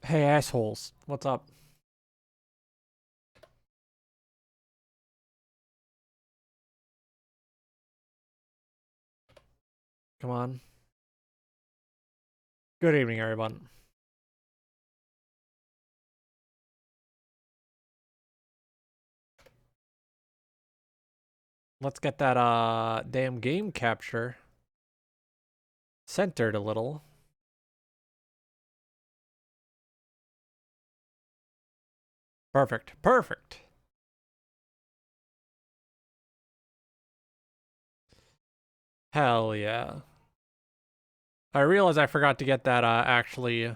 Hey, assholes. What's up? Come on. Good evening, everyone. Let's get that, damn game capture centered a little. Perfect. Perfect. Hell yeah. I realize I forgot to get that, actually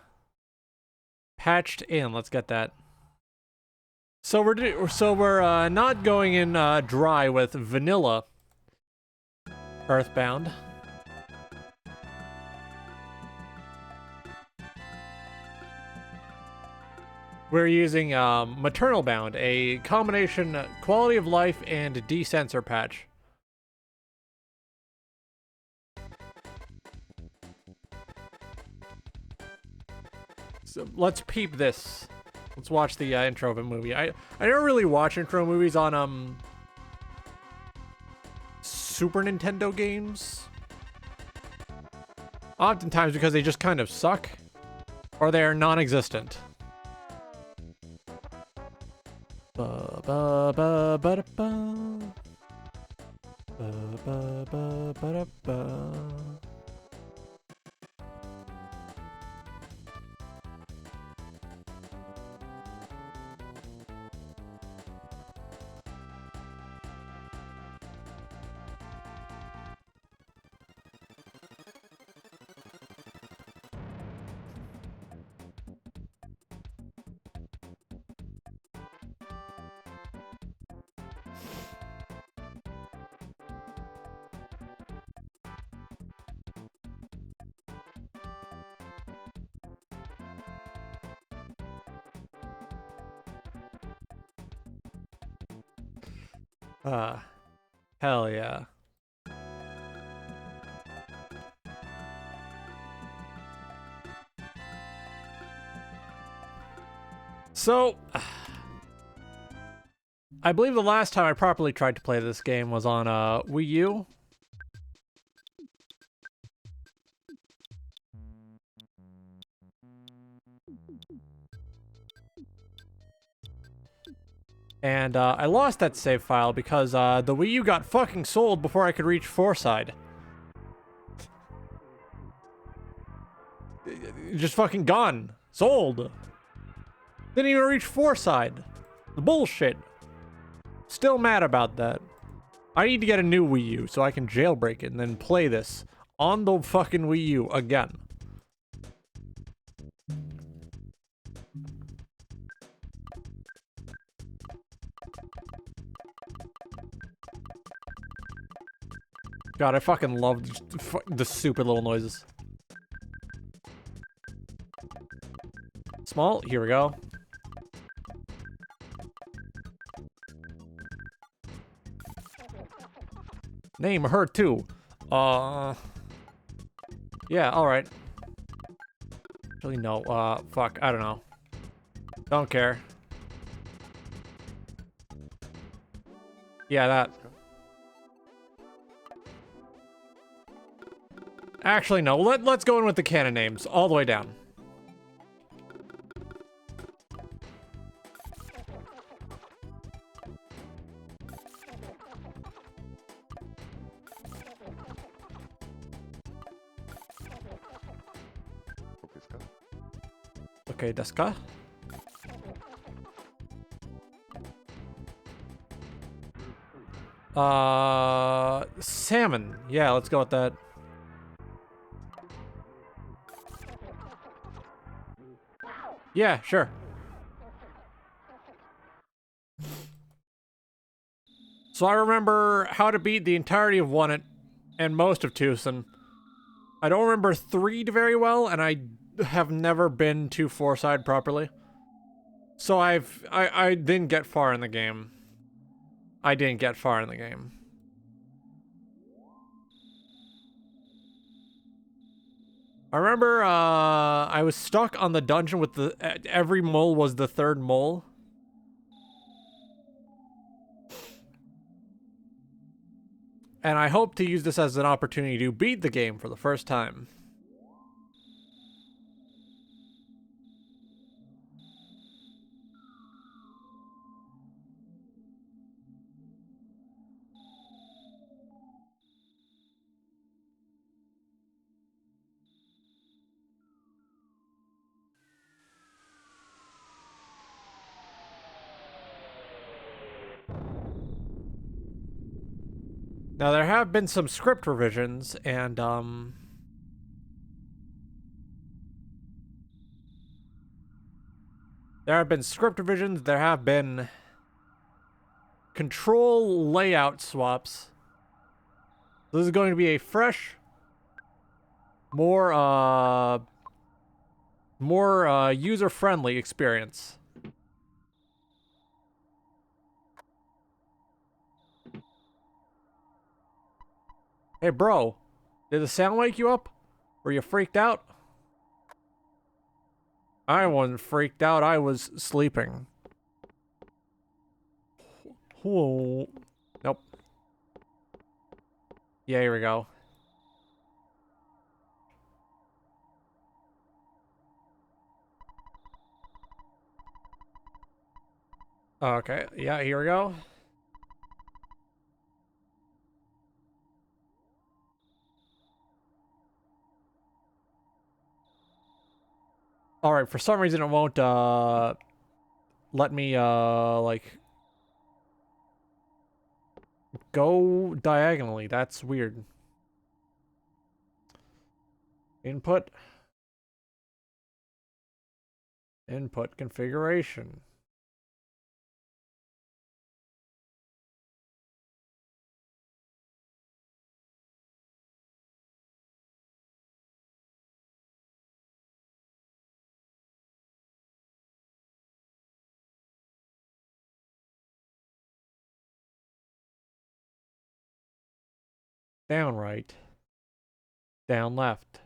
patched in. Let's get that. So we're not going in, dry with vanilla Earthbound. We're using, Maternal Bound, a combination quality of life and desensor patch. So let's peep this. Let's watch the intro of a movie. I don't really watch intro movies on Super Nintendo games. Oftentimes because they just kind of suck, or they are non-existent. Ba ba ba ba da ba. Ba ba ba ba da ba. Hell yeah. So, I believe the last time I properly tried to play this game was on Wii U. And I lost that save file because the Wii U got fucking sold before I could reach Foreside. Just fucking gone. Sold. Didn't even reach Foreside. Bullshit. Still mad about that. I need to get a new Wii U so I can jailbreak it and then play this on the fucking Wii U again. God, I fucking love the stupid little noises. Small, here we go. Name her too. Yeah, alright. Actually, no, fuck, I don't know. Don't care. Yeah, that. Actually, no, let's go in with the canon names, all the way down. Okay, desu ka? Salmon. Yeah, let's go with that. Yeah, sure. So I remember how to beat the entirety of 1 and most of 2, and I don't remember 3 very well, and I have never been to Foreside properly. So I didn't get far in the game. I didn't get far in the game. I remember I was stuck on the dungeon with the every mole was the third mole. And I hope to use this as an opportunity to beat the game for the first time. Now, there have been some script revisions, and, there have been script revisions, there have been control layout swaps. This is going to be a fresh, more user-friendly experience. Hey, bro, did the sound wake you up? Were you freaked out? I wasn't freaked out, I was sleeping. Whoa. Nope. Yeah, here we go. Okay, yeah, here we go. Alright, for some reason it won't, let me, like, go diagonally. That's weird. Input. Input configuration. Down right. Down left.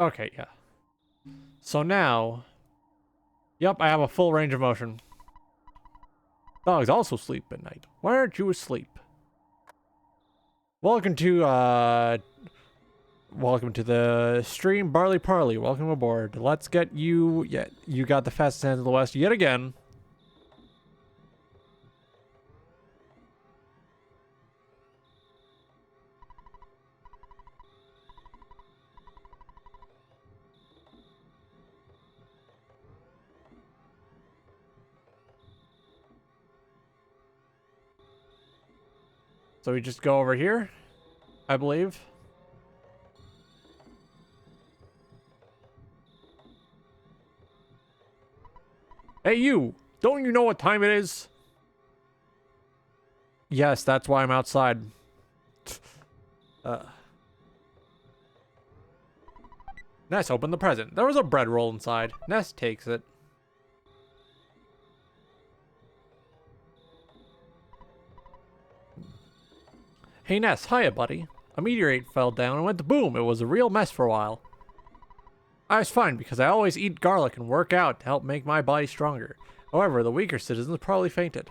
Okay, yeah. So now... Yep, I have a full range of motion. Dogs also sleep at night. Why aren't you asleep? Welcome to the stream, Barley Parley. Welcome aboard. Let's get you... Yeah, you got the fastest hands of the West yet again. So we just go over here, I believe. Hey, you! Don't you know what time it is? Yes, that's why I'm outside. Ness, open the present. There was a bread roll inside. Ness takes it. Hey Ness, hiya buddy. A meteorite fell down and went to boom. It was a real mess for a while. I was fine because I always eat garlic and work out to help make my body stronger. However, the weaker citizens probably fainted.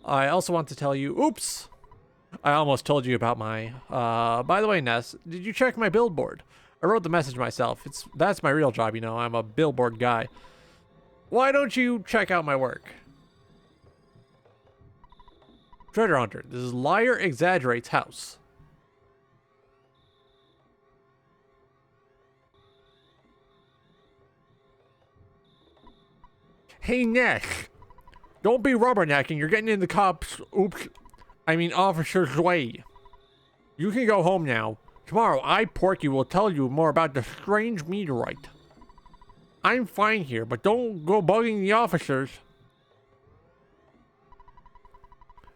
I also want to tell you, oops! I almost told you about my, by the way Ness, did you check my billboard? I wrote the message myself. That's my real job, you know, I'm a billboard guy. Why don't you check out my work? Treasure Hunter, this is Liar Exaggerates house. Hey Ness, don't be rubbernecking, you're getting in the cops, officer's way. You can go home now. Tomorrow, Porky will tell you more about the strange meteorite. I'm fine here, but don't go bugging the officers.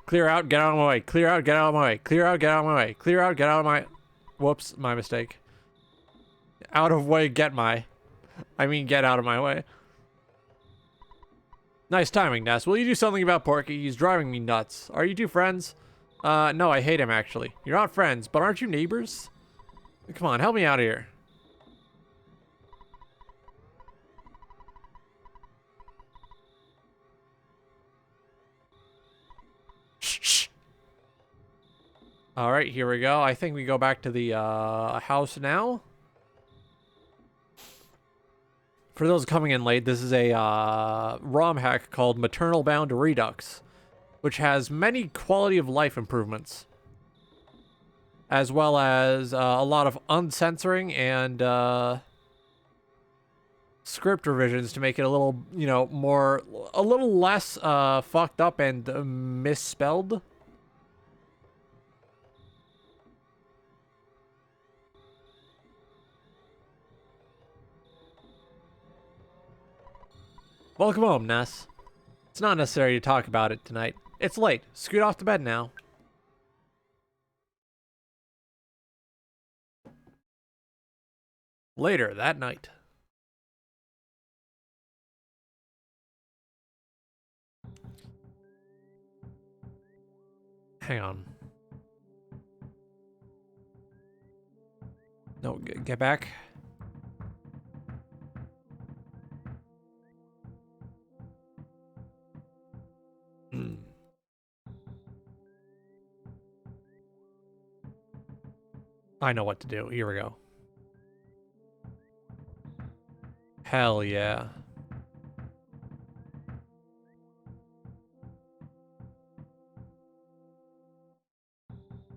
Clear out, get out of my way. Clear out, get out of my way. Clear out, get out of my way. Clear out, get out of my... Whoops, my mistake. Out of way, get out of my way. Nice timing, Ness. Will you do something about Porky? He's driving me nuts. Are you two friends? No, I hate him, actually. You're not friends, but aren't you neighbors? Come on, help me out here. Shh. All right, here we go. I think we go back to the house now. For those coming in late, this is a ROM hack called Maternal Bound Redux, which has many quality of life improvements, as well as a lot of uncensoring and script revisions to make it a little, you know, a little less fucked up and misspelled. Welcome home, Ness. It's not necessary to talk about it tonight. It's late. Scoot off to bed now. Later that night. Hang on. No, get back. I know what to do. Here we go. Hell yeah.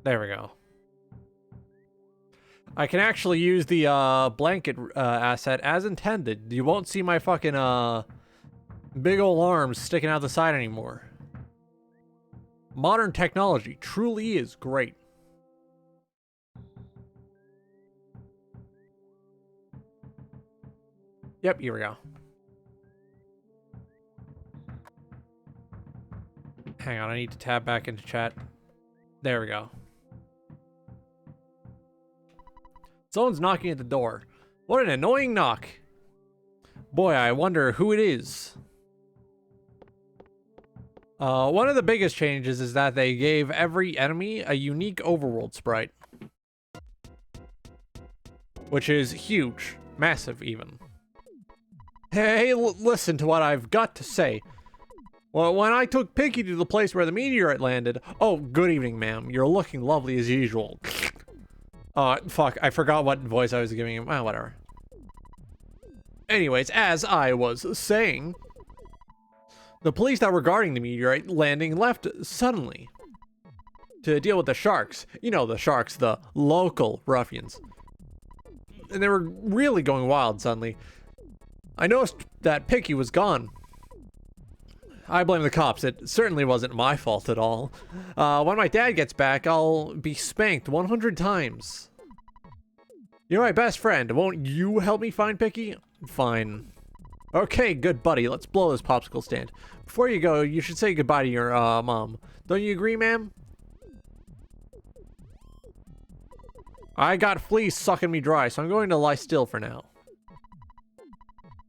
There we go. I can actually use the blanket asset as intended. You won't see my fucking big ol' arms sticking out the side anymore. Modern technology truly is great. Yep, here we go. Hang on, I need to tab back into chat. There we go. Someone's knocking at the door. What an annoying knock. Boy, I wonder who it is. One of the biggest changes is that they gave every enemy a unique overworld sprite. Which is huge. Massive, even. Hey, listen to what I've got to say. Well, when I took Pinky to the place where the meteorite landed... Oh, good evening, ma'am. You're looking lovely as usual. Fuck. I forgot what voice I was giving him. Well, whatever. Anyways, as I was saying... The police that were guarding the meteorite landing left suddenly. To deal with the sharks. You know, the sharks. The local ruffians. And they were really going wild suddenly. I noticed that Pinky was gone. I blame the cops. It certainly wasn't my fault at all. When my dad gets back, I'll be spanked 100 times. You're my best friend. Won't you help me find Pinky? Fine. Okay, good buddy. Let's blow this popsicle stand. Before you go, you should say goodbye to your mom. Don't you agree, ma'am? I got fleas sucking me dry, so I'm going to lie still for now.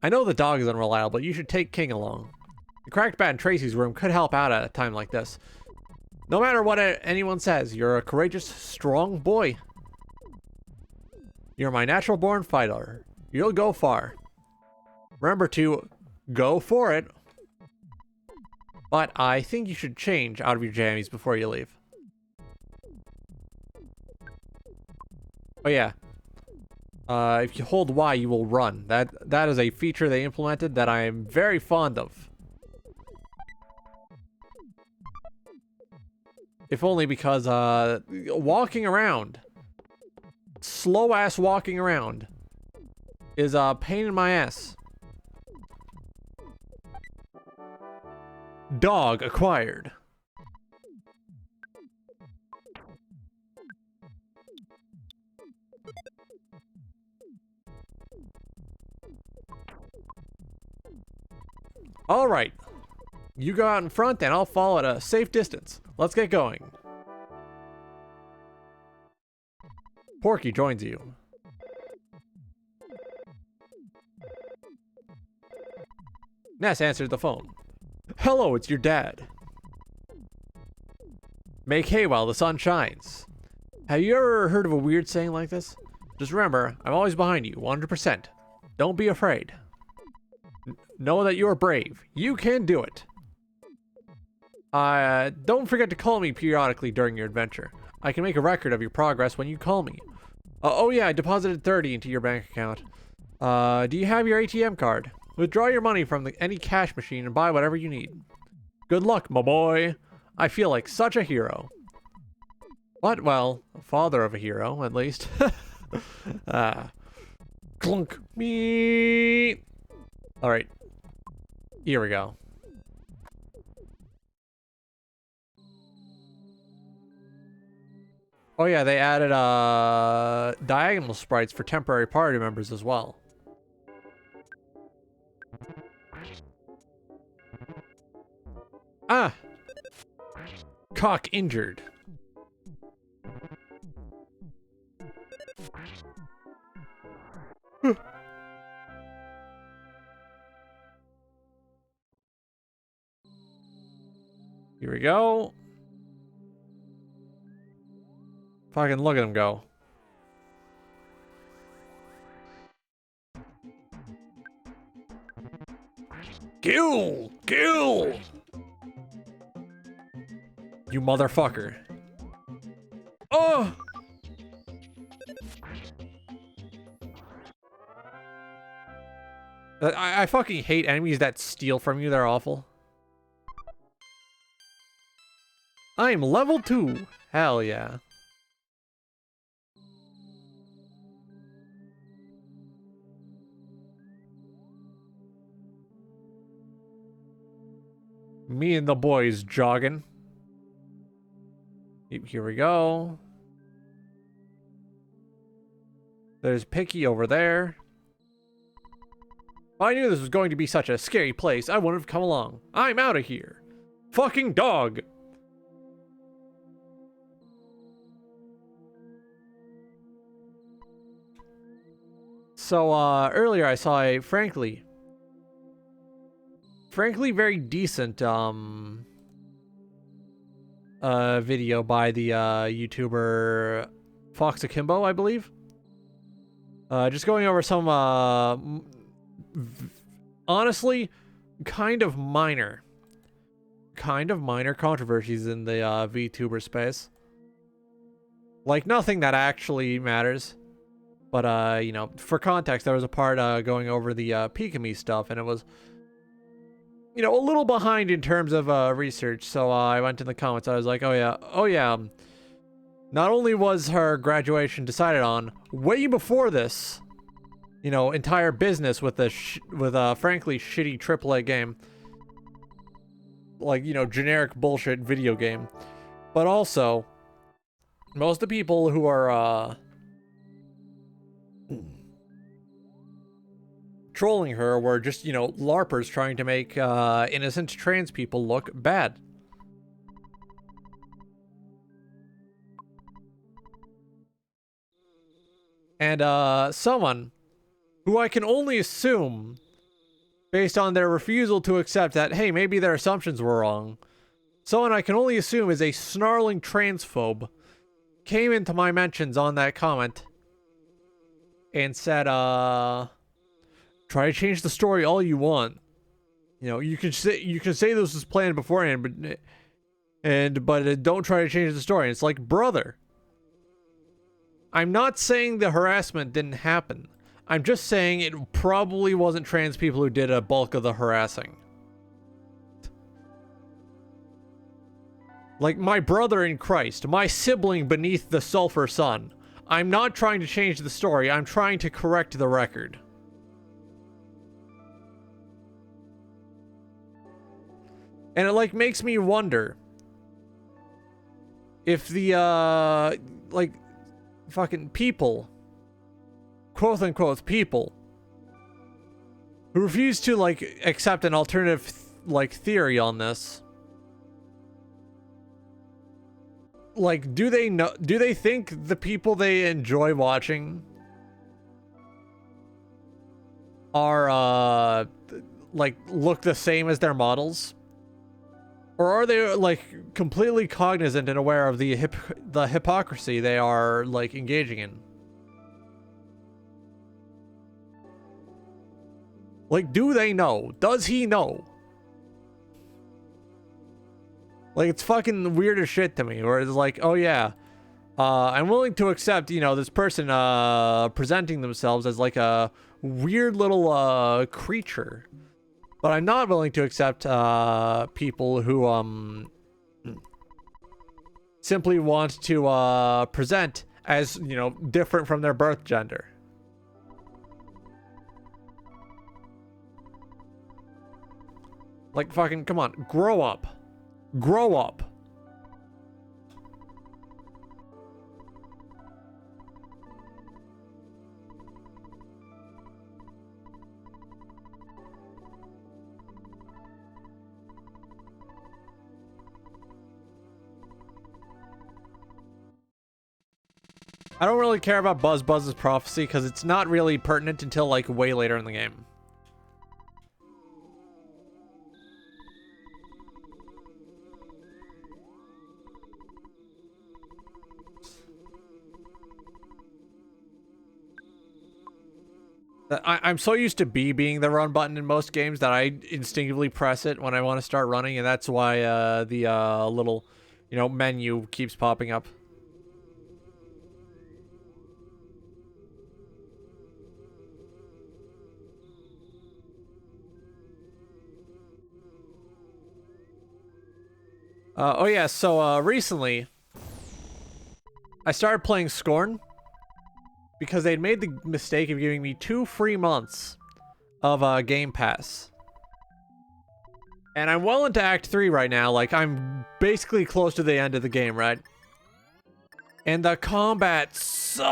I know the dog is unreliable, but you should take King along. The cracked bat in Tracy's room could help out at a time like this. No matter what anyone says, you're a courageous, strong boy. You're my natural-born fighter. You'll go far. Remember to go for it. But I think you should change out of your jammies before you leave. Oh yeah. If you hold Y, you will run. That is a feature they implemented that I am very fond of. If only because, walking around, slow-ass walking around, is a pain in my ass. Dog acquired. All right. You go out in front and I'll follow at a safe distance. Let's get going. Porky joins you. Ness answered the phone. Hello, it's your dad. Make hay while the sun shines. Have you ever heard of a weird saying like this? Just remember, I'm always behind you, 100%. Don't be afraid. Know that you are brave. You can do it. Don't forget to call me periodically during your adventure. I can make a record of your progress when you call me. Oh yeah, I deposited 30 into your bank account. Do you have your ATM card? Withdraw your money from any cash machine and buy whatever you need. Good luck, my boy. I feel like such a hero. What? Well, a father of a hero, at least. Clunk. Me. All right. Here we go. Oh yeah, they added diagonal sprites for temporary party members as well. Ah! Cock injured. Here we go. Fucking look at him go. Kill! Kill! You motherfucker. Oh! I fucking hate enemies that steal from you. They're awful. I'm level 2. Hell yeah. Me and the boys jogging. Here we go. There's Picky over there. If I knew this was going to be such a scary place, I wouldn't have come along. I'm out of here. Fucking dog. So, earlier I saw a, frankly very decent, video by the, YouTuber Fox Akimbo, I believe. Just going over some, honestly, kind of minor controversies in the, VTuber space. Like, nothing that actually matters. But, you know, for context, there was a part, going over the, Pikami stuff, and it was, you know, a little behind in terms of, research, so, I went in the comments, I was like, oh yeah, not only was her graduation decided on way before this, you know, entire business with the, frankly, shitty AAA game, like, you know, generic bullshit video game, but also, most of the people who are, trolling her were just, you know, LARPers trying to make innocent trans people look bad. And someone who I can only assume, based on their refusal to accept that, hey, maybe their assumptions were wrong, someone I can only assume is a snarling transphobe, came into my mentions on that comment and said, try to change the story all you want. You know, you can say this was planned beforehand, but don't try to change the story. And it's like, brother, I'm not saying the harassment didn't happen. I'm just saying it probably wasn't trans people who did a bulk of the harassing. Like my brother in Christ, my sibling beneath the sulfur sun. I'm not trying to change the story. I'm trying to correct the record. And it, like, makes me wonder if the, like, fucking people, quote-unquote people, who refuse to, like, accept an alternative, like, theory on this, like, do they think the people they enjoy watching are, like, look the same as their models? Or are they, like, completely cognizant and aware of the hypocrisy they are, like, engaging in? Like, do they know? Does he know? Like, it's fucking weird as shit to me, where it's like, oh yeah, I'm willing to accept, you know, this person presenting themselves as like a weird little creature, but I'm not willing to accept people who simply want to present as, you know, different from their birth gender. Like, fucking, come on, grow up. Grow up. I don't really care about Buzz's prophecy because it's not really pertinent until like way later in the game. I'm so used to B being the run button in most games that I instinctively press it when I want to start running, and that's why the little, you know, menu keeps popping up. Oh yeah, so recently I started playing Scorn because they'd made the mistake of giving me 2 free months of Game Pass. And I'm well into Act 3 right now, like I'm basically close to the end of the game, right? And the combat sucks!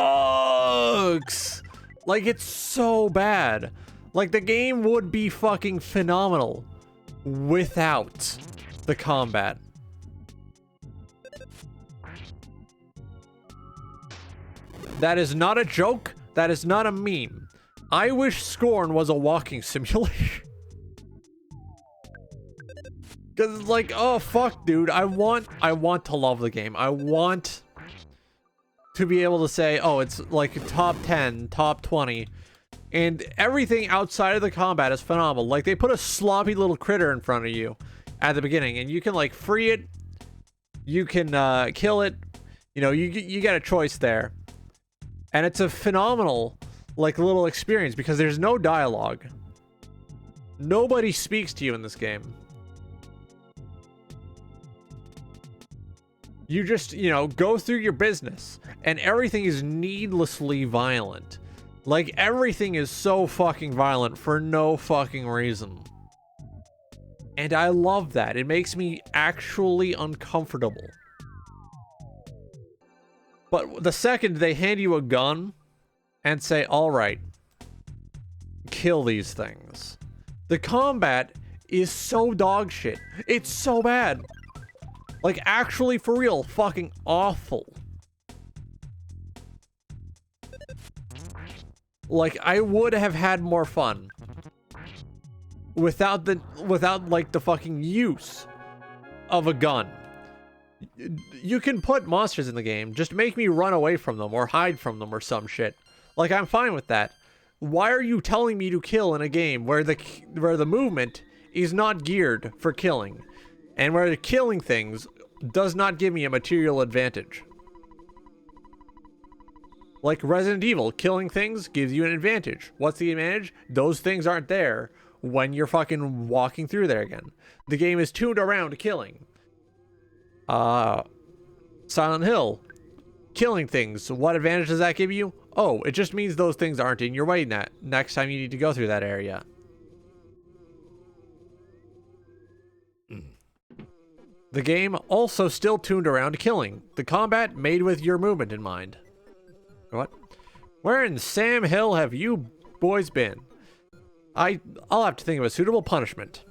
Like, it's so bad. Like, the game would be fucking phenomenal without the combat. That is not a joke. That is not a meme. I wish Scorn was a walking simulation. Cause it's like, oh fuck, dude. I want to love the game. I want to be able to say, oh, it's like top 10, top 20. And everything outside of the combat is phenomenal. Like, they put a sloppy little critter in front of you at the beginning, and you can like free it. You can kill it. You know, you get a choice there. And it's a phenomenal, like, little experience because there's no dialogue. Nobody speaks to you in this game. You just, you know, go through your business. And everything is needlessly violent. Like, everything is so fucking violent for no fucking reason. And I love that. It makes me actually uncomfortable. But the second they hand you a gun and say, all right, kill these things. The combat is so dog shit. It's so bad. Like, actually, for real, fucking awful. Like, I would have had more fun without like the fucking use of a gun. You can put monsters in the game, just make me run away from them or hide from them or some shit. Like, I'm fine with that. Why are you telling me to kill in a game where the movement is not geared for killing, and where killing things does not give me a material advantage? Like Resident Evil, killing things gives you an advantage. What's the advantage? Those things aren't there when you're fucking walking through there again. The game is tuned around killing. Silent Hill, killing things. What advantage does that give you? Oh, it just means those things aren't in your way next time you need to go through that area. The game also still tuned around killing. The combat made with your movement in mind. What? Where in Sam Hill have you boys been? I'll have to think of a suitable punishment.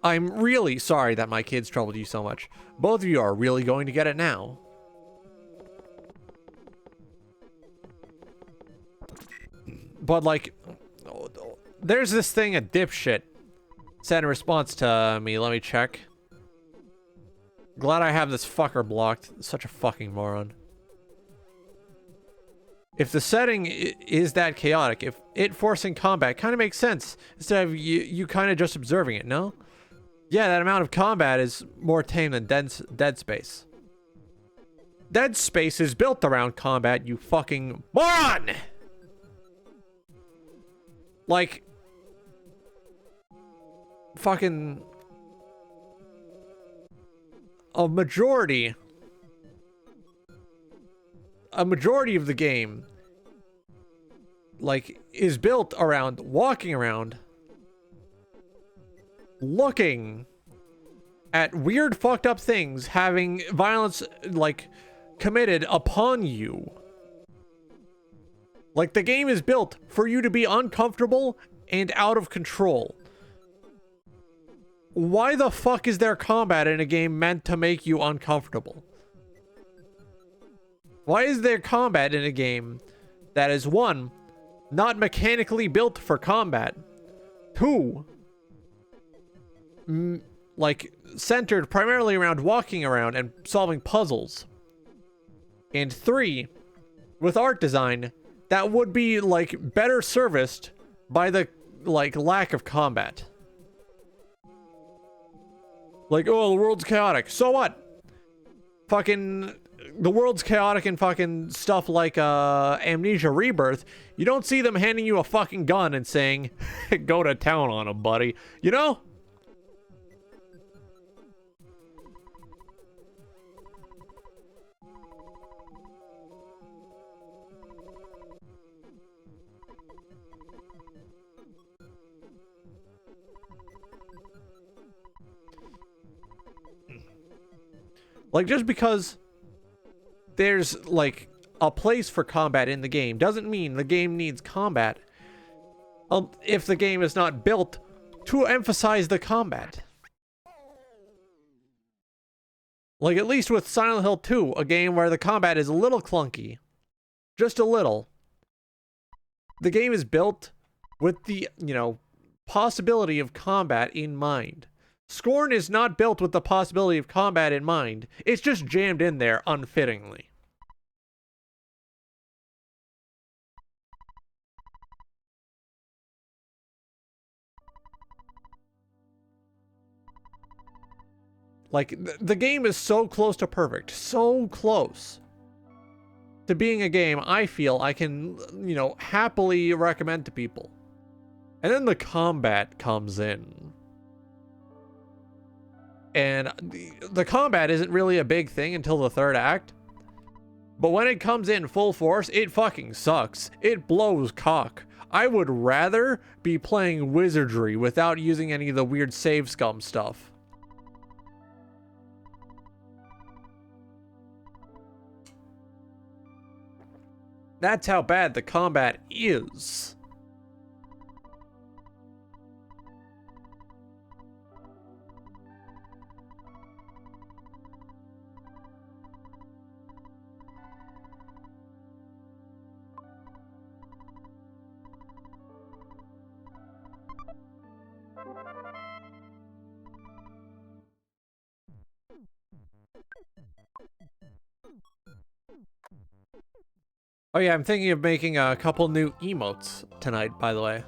I'm really sorry that my kids troubled you so much. Both of you are really going to get it now. But, like, there's this thing a dipshit said in response to me. Let me check. Glad I have this fucker blocked. Such a fucking moron. If the setting is that chaotic, if it forcing combat kind of makes sense instead of you kind of just observing it, no? Yeah, that amount of combat is more tame than Dead Space. Dead Space is built around combat, you fucking moron! Like, fucking a majority of the game, like, is built around walking around, looking at weird fucked up things, having violence, like, committed upon you. Like, the game is built for you to be uncomfortable and out of control. Why the fuck is there combat in a game meant to make you uncomfortable? Why is there combat in a game that is, one, not mechanically built for combat, two, like, centered primarily around walking around and solving puzzles, and three, with art design that would be, like, better serviced by the, like, lack of combat? Like, oh, the world's chaotic. So what? Fucking, the world's chaotic and fucking stuff like Amnesia Rebirth. You don't see them handing you a fucking gun and saying, go to town on him, buddy. You know? Like, just because there's, like, a place for combat in the game doesn't mean the game needs combat. If the game is not built to emphasize the combat. Like, at least with Silent Hill 2, a game where the combat is a little clunky. Just a little. The game is built with the, you know, possibility of combat in mind. Scorn is not built with the possibility of combat in mind. It's just jammed in there unfittingly. Like, the game is so close to perfect. So close to being a game I feel I can, you know, happily recommend to people. And then the combat comes in. And the combat isn't really a big thing until the third act. But when it comes in full force, it fucking sucks. It blows cock. I would rather be playing wizardry without using any of the weird save scum stuff. That's how bad the combat is. Oh yeah, I'm thinking of making a couple new emotes tonight, by the way.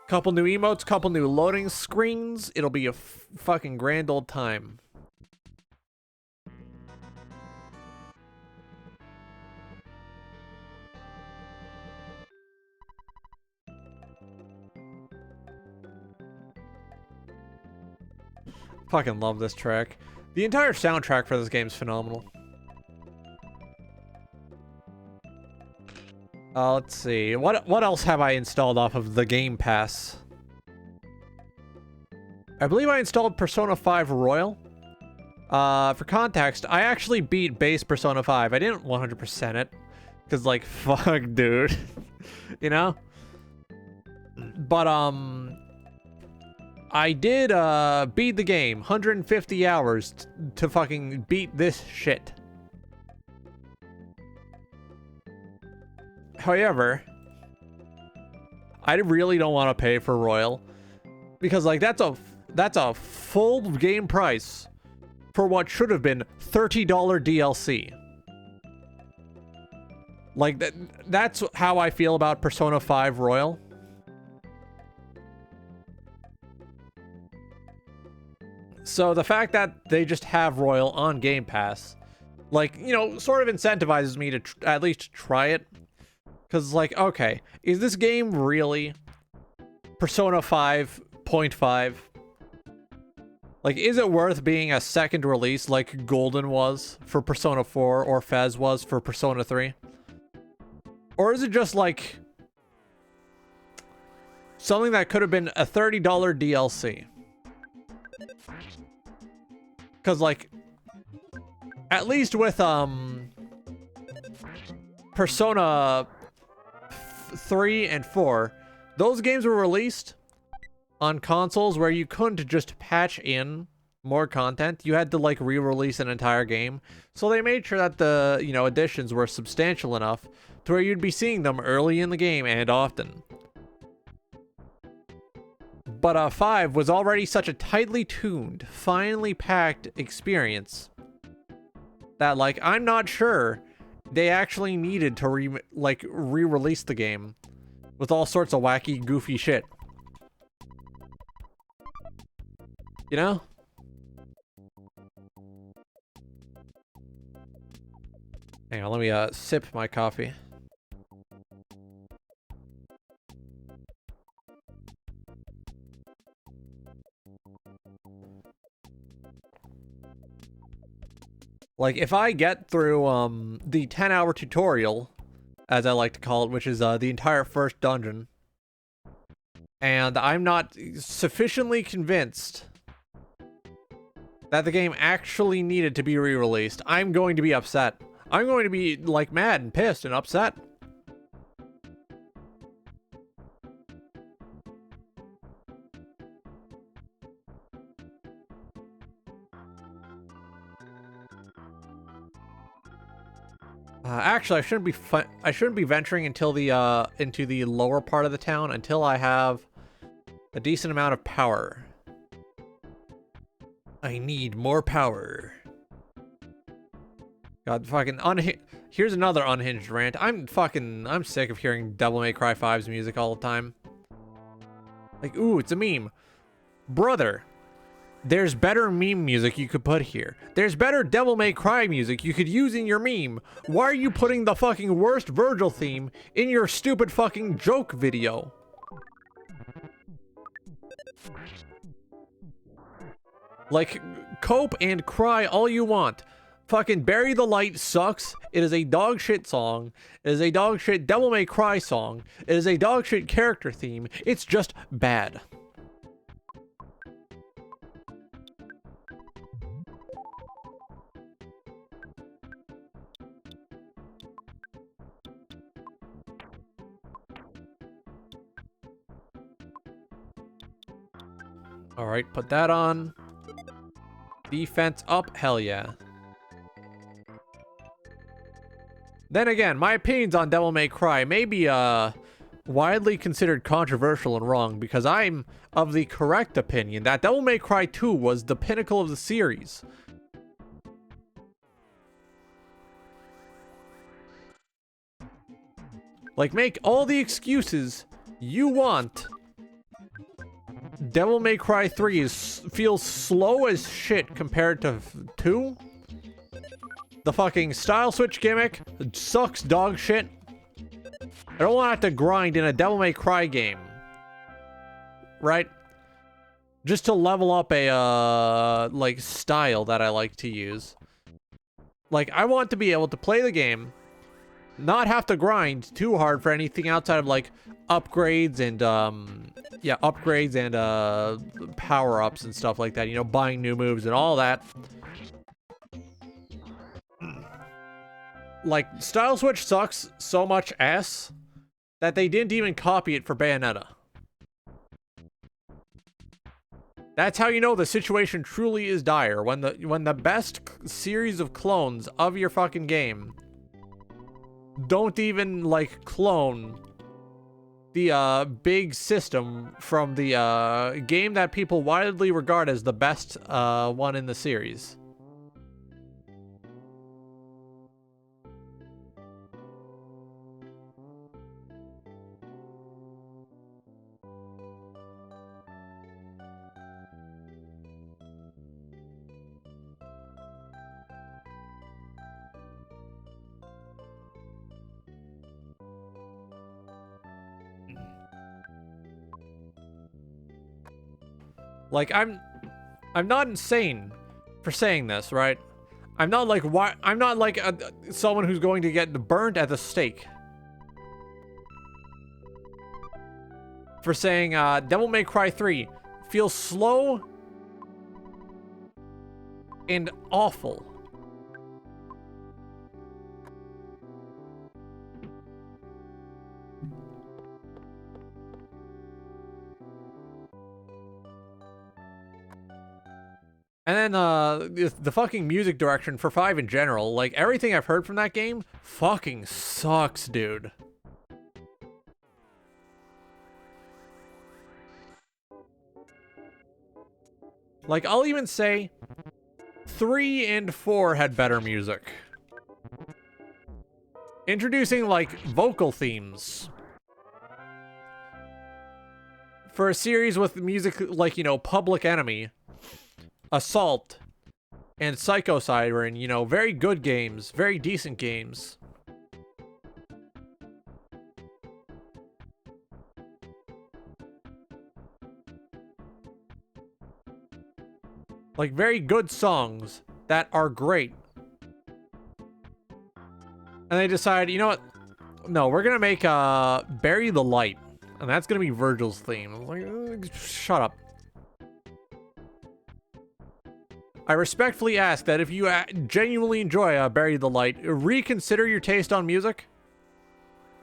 Couple new emotes, couple new loading screens. It'll be a fucking grand old time. Fucking love this track. The entire soundtrack for this game is phenomenal. Let's see. What else have I installed off of the Game Pass? I believe I installed Persona 5 Royal. For context, I actually beat base Persona 5. I didn't 100% it. Because, like, fuck, dude. You know? But, I did, beat the game. 150 hours to fucking beat this shit. However, I really don't want to pay for Royal. Because, like, that's a full game price for what should have been $30 DLC. Like, that's how I feel about Persona 5 Royal. So the fact that they just have Royal on Game Pass, like, you know, sort of incentivizes me to at least try it. Because, like, okay, is this game really Persona 5.5? Like, is it worth being a second release like Golden was for Persona 4 or Fez was for Persona 3? Or is it just, like, something that could have been a $30 DLC? Because, like, at least with, Persona 3 and 4, those games were released on consoles where you couldn't just patch in more content. You had to, like, re-release an entire game. So they made sure that the, you know, additions were substantial enough to where you'd be seeing them early in the game and often. But 5 was already such a tightly tuned, finely packed experience that, like, I'm not sure they actually needed to re-release the game with all sorts of wacky, goofy shit. You know? Hang on, let me sip my coffee. Like, if I get through the 10-hour tutorial, as I like to call it, which is the entire first dungeon, and I'm not sufficiently convinced that the game actually needed to be re-released, I'm going to be upset. I'm going to be, like, mad and pissed and upset. Actually, I shouldn't be venturing until the into the lower part of the town until I have a decent amount of power. I need more power. God, fucking here's another unhinged rant. I'm sick of hearing Devil May Cry 5's music all the time. Like, ooh, it's a meme. Brother, there's better meme music you could put here. There's better Devil May Cry music you could use in your meme. Why are you putting the fucking worst Virgil theme in your stupid fucking joke video? Like, cope and cry all you want. Fucking Bury the Light sucks. It is a dog shit song. It is a dog shit Devil May Cry song. It is a dog shit character theme. It's just bad. Alright, put that on. Defense up, hell yeah. Then again, my opinions on Devil May Cry may be widely considered controversial and wrong, because I'm of the correct opinion that Devil May Cry 2 was the pinnacle of the series. Like, make all the excuses you want. Devil May Cry 3 feels slow as shit compared to 2. The fucking style switch gimmick sucks dog shit. I don't want to have to grind in a Devil May Cry game. Right? Just to level up a, like, style that I like to use. Like, I want to be able to play the game, not have to grind too hard for anything outside of, like, upgrades and, yeah, upgrades and, power-ups and stuff like that. You know, buying new moves and all that. Like, Style Switch sucks so much ass that they didn't even copy it for Bayonetta. That's how you know the situation truly is dire, when the best series of clones of your fucking game don't even, like, clone the big system from the game that people widely regard as the best one in the series. Like, I'm not insane for saying this, right? I'm not like someone who's going to get burnt at the stake for saying Devil May Cry 3 feels slow and awful. And then the fucking music direction for 5 in general, like everything I've heard from that game fucking sucks, dude. Like, I'll even say 3 and 4 had better music. Introducing, like, vocal themes for a series with music like, you know, Public Enemy, Assault, and Psycho Siren, you know, very good games, very decent games. Like, very good songs that are great. And they decide, you know what? No, we're gonna make Bury the Light. And that's gonna be Virgil's theme. Like, shut up. I respectfully ask that if you genuinely enjoy Bury the Light, reconsider your taste on music.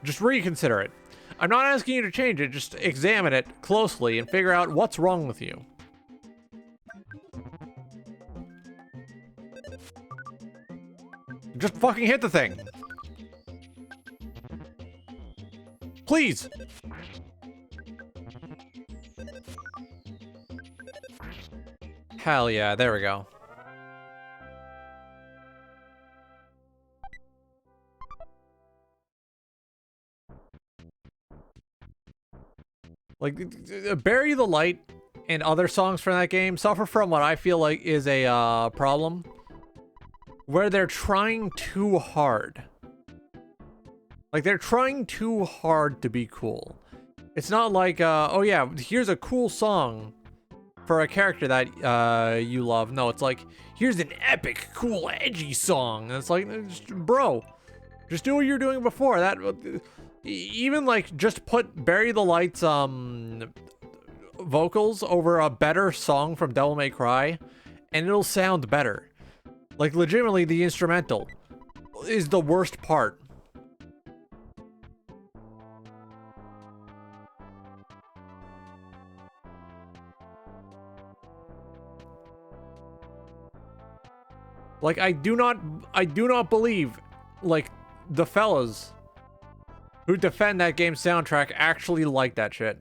Just reconsider it. I'm not asking you to change it, just examine it closely and figure out what's wrong with you. Just fucking hit the thing. Please. Hell yeah, there we go. Like, Bury the Light and other songs from that game suffer from what I feel like is a problem, where they're trying too hard. Like, they're trying too hard to be cool. It's not like, oh yeah, here's a cool song for a character that you love. No, it's like, here's an epic, cool, edgy song. And it's like, bro, just do what you're doing before. That, even like, just put Bury the Light's vocals over a better song from Devil May Cry, and it'll sound better. Like, legitimately, the instrumental is the worst part. Like, I do not believe, like, the fellas who defend that game's soundtrack actually like that shit.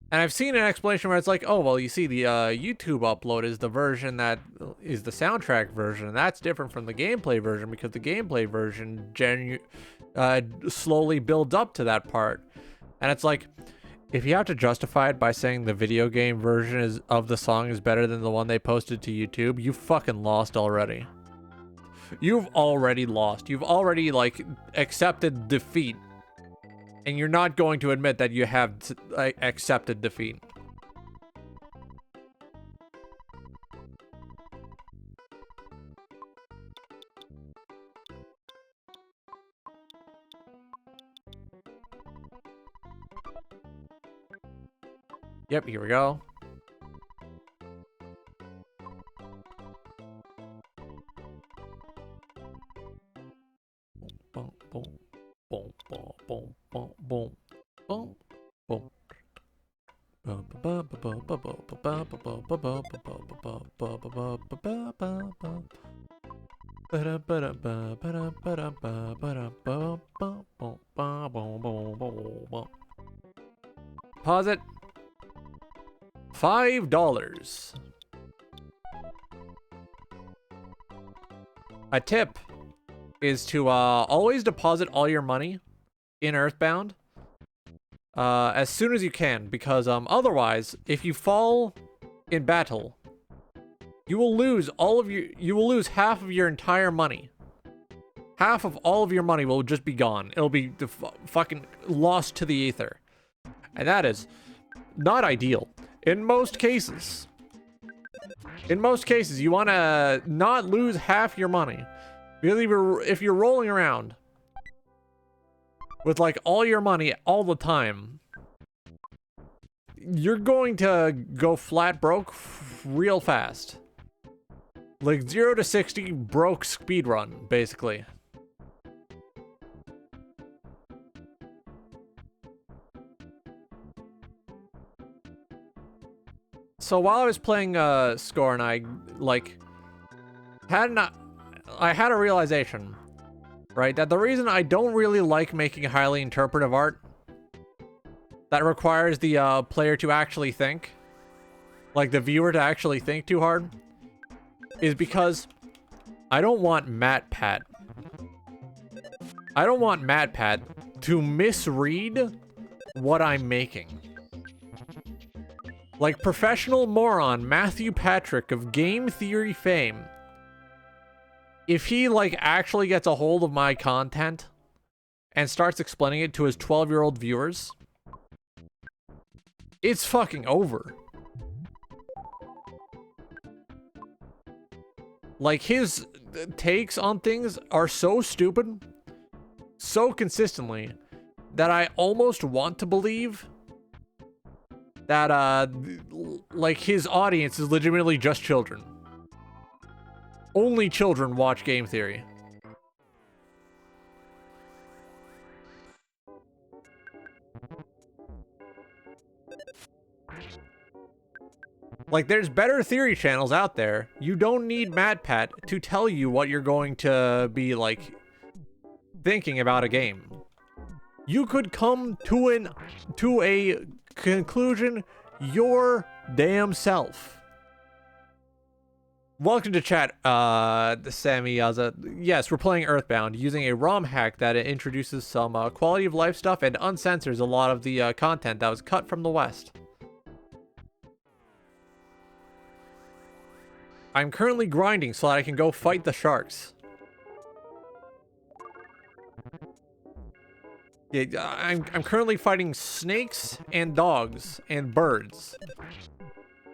And I've seen an explanation where it's like, oh, well, you see, the YouTube upload is the version that is the soundtrack version, and that's different from the gameplay version because the gameplay version slowly builds up to that part. And it's like, if you have to justify it by saying the video game version of the song is better than the one they posted to YouTube, you fucking lost already. You've already lost. You've already, like, accepted defeat. And you're not going to admit that you have accepted defeat. Yep, here we go. Boom, boom, boom, boom, boom, boom, boom, boom, boom. Pause it. $5. A tip is to always deposit all your money in Earthbound as soon as you can, because otherwise, if you fall in battle, you will lose half of your entire money. Half of all of your money will just be gone. It'll be fucking lost to the ether. And that is not ideal. In most cases. In most cases, you want to not lose half your money. Because if you're rolling around with like all your money all the time, you're going to go flat broke real fast. Like 0 to 60 broke speedrun, basically. So while I was playing Score, and I like I had a realization, right, that the reason I don't really like making highly interpretive art that requires the player to actually think, like the viewer to actually think too hard, is because I don't want MatPat. I don't want MatPat to misread what I'm making. Like professional moron Matthew Patrick of game theory fame, if he like actually gets a hold of my content and starts explaining it to his 12-year-old viewers, it's fucking over. Like his takes on things are so stupid, so consistently, that I almost want to believe that like his audience is legitimately just children. Only children watch game theory. Like there's better theory channels out there. You don't need MatPat to tell you what you're going to be like thinking about a game. You could come to a conclusion your damn self. Welcome to chat, Sammy Yaza. Yes, we're playing Earthbound using a ROM hack that introduces some quality of life stuff and uncensors a lot of the content that was cut from the West. I'm currently grinding so that I can go fight the sharks. Yeah, I'm currently fighting snakes and dogs and birds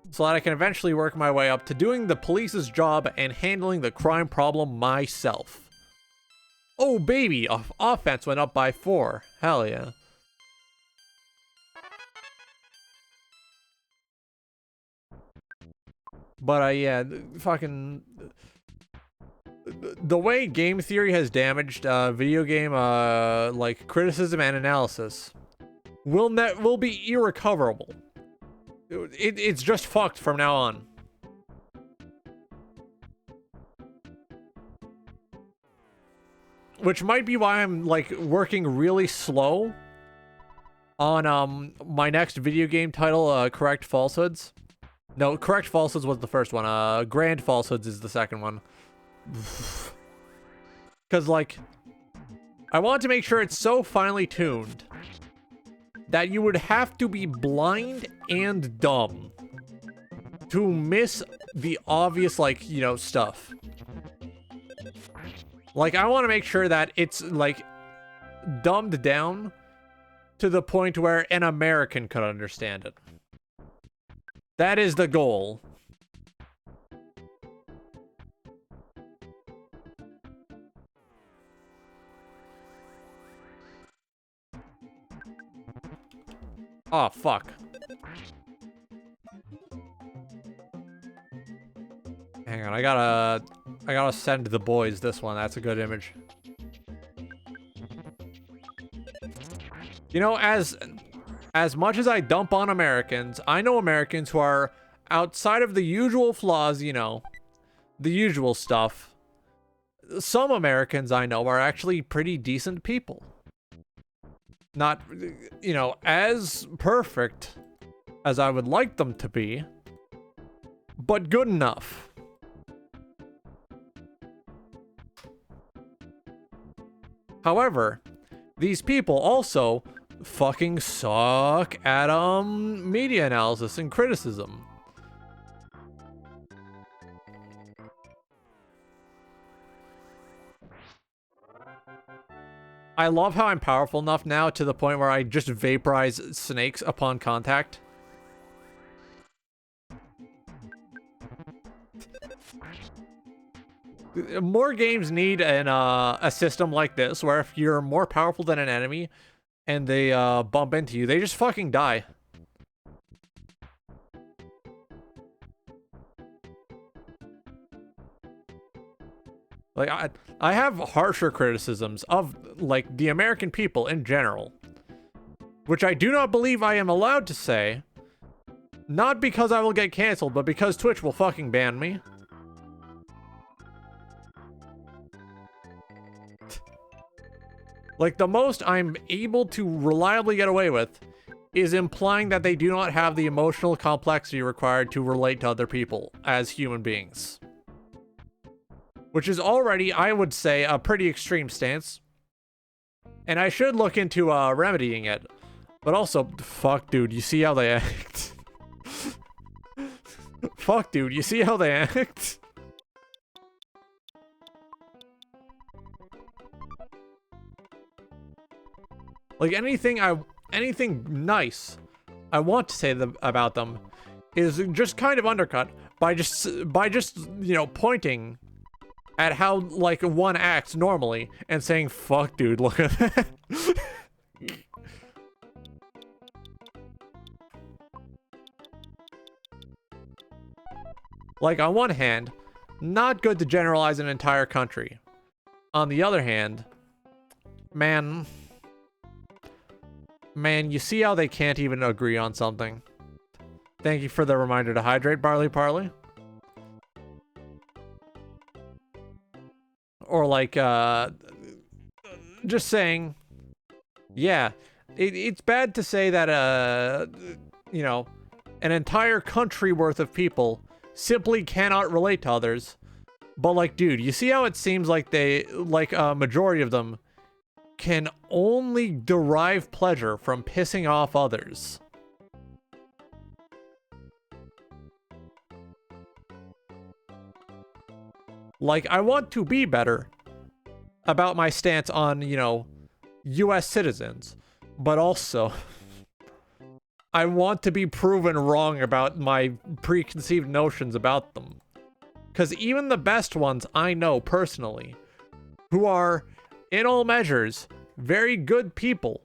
so that I can eventually work my way up to doing the police's job and handling the crime problem myself. Oh baby, offense went up by 4. Hell yeah. But yeah, fucking the way game theory has damaged video game like criticism and analysis will be irrecoverable. It's just fucked from now on. Which might be why I'm like working really slow on my next video game title, Correct Falsehoods. No, Correct Falsehoods was the first one. Grand Falsehoods is the second one. Because, like, I want to make sure it's so finely tuned that you would have to be blind and dumb to miss the obvious, like, you know, stuff. Like, I want to make sure that it's, like, dumbed down to the point where an American could understand it. That is the goal. Oh, fuck. Hang on, I gotta send the boys this one. That's a good image. You know, as much as I dump on Americans, I know Americans who are outside of the usual flaws, you know, the usual stuff. Some Americans I know are actually pretty decent people. Not, you know, as perfect as I would like them to be, but good enough. However, these people also fucking suck at media analysis and criticism. I love how I'm powerful enough now to the point where I just vaporize snakes upon contact. More games need a system like this, where if you're more powerful than an enemy and they bump into you, they just fucking die. Like, I have harsher criticisms of, like, the American people in general, which I do not believe I am allowed to say, not because I will get canceled, but because Twitch will fucking ban me. Like, the most I'm able to reliably get away with is implying that they do not have the emotional complexity required to relate to other people as human beings. Which is already, I would say, a pretty extreme stance. And I should look into remedying it. But also, fuck, dude, you see how they act? Fuck, dude, you see how they act? Like, anything nice I want to say about them is just kind of undercut by just you know, pointing at how, like, one acts normally and saying, fuck, dude, look at that. Like, on one hand, not good to generalize an entire country. On the other hand, man, you see how they can't even agree on something. Thank you for the reminder to hydrate, Barley Parley. Or like, just saying, yeah, it's bad to say that, you know, an entire country worth of people simply cannot relate to others. But, like, dude, you see how it seems like they, like, a majority of them can only derive pleasure from pissing off others. Like, I want to be better about my stance on, you know, US citizens, but also I want to be proven wrong about my preconceived notions about them. Because even the best ones I know personally, who are, in all measures, very good people,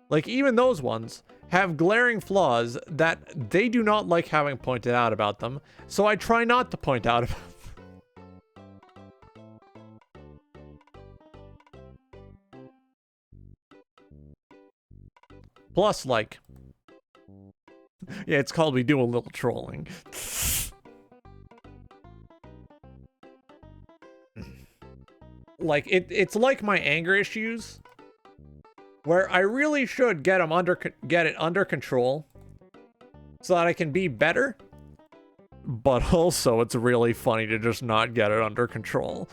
like, even those ones have glaring flaws that they do not like having pointed out about them, so I try not to point out about them. Plus, like, yeah, it's called We Do a Little Trolling. Like, it's like my anger issues, where I really should get it under control so that I can be better, but also it's really funny to just not get it under control.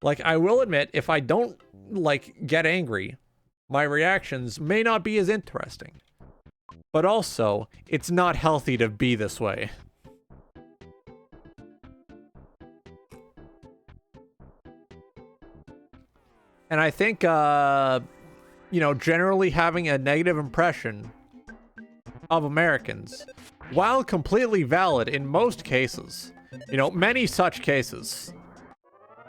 Like, I will admit, if I don't, like, get angry, my reactions may not be as interesting. But also, it's not healthy to be this way. And I think, you know, generally having a negative impression of Americans, while completely valid in most cases, you know, many such cases,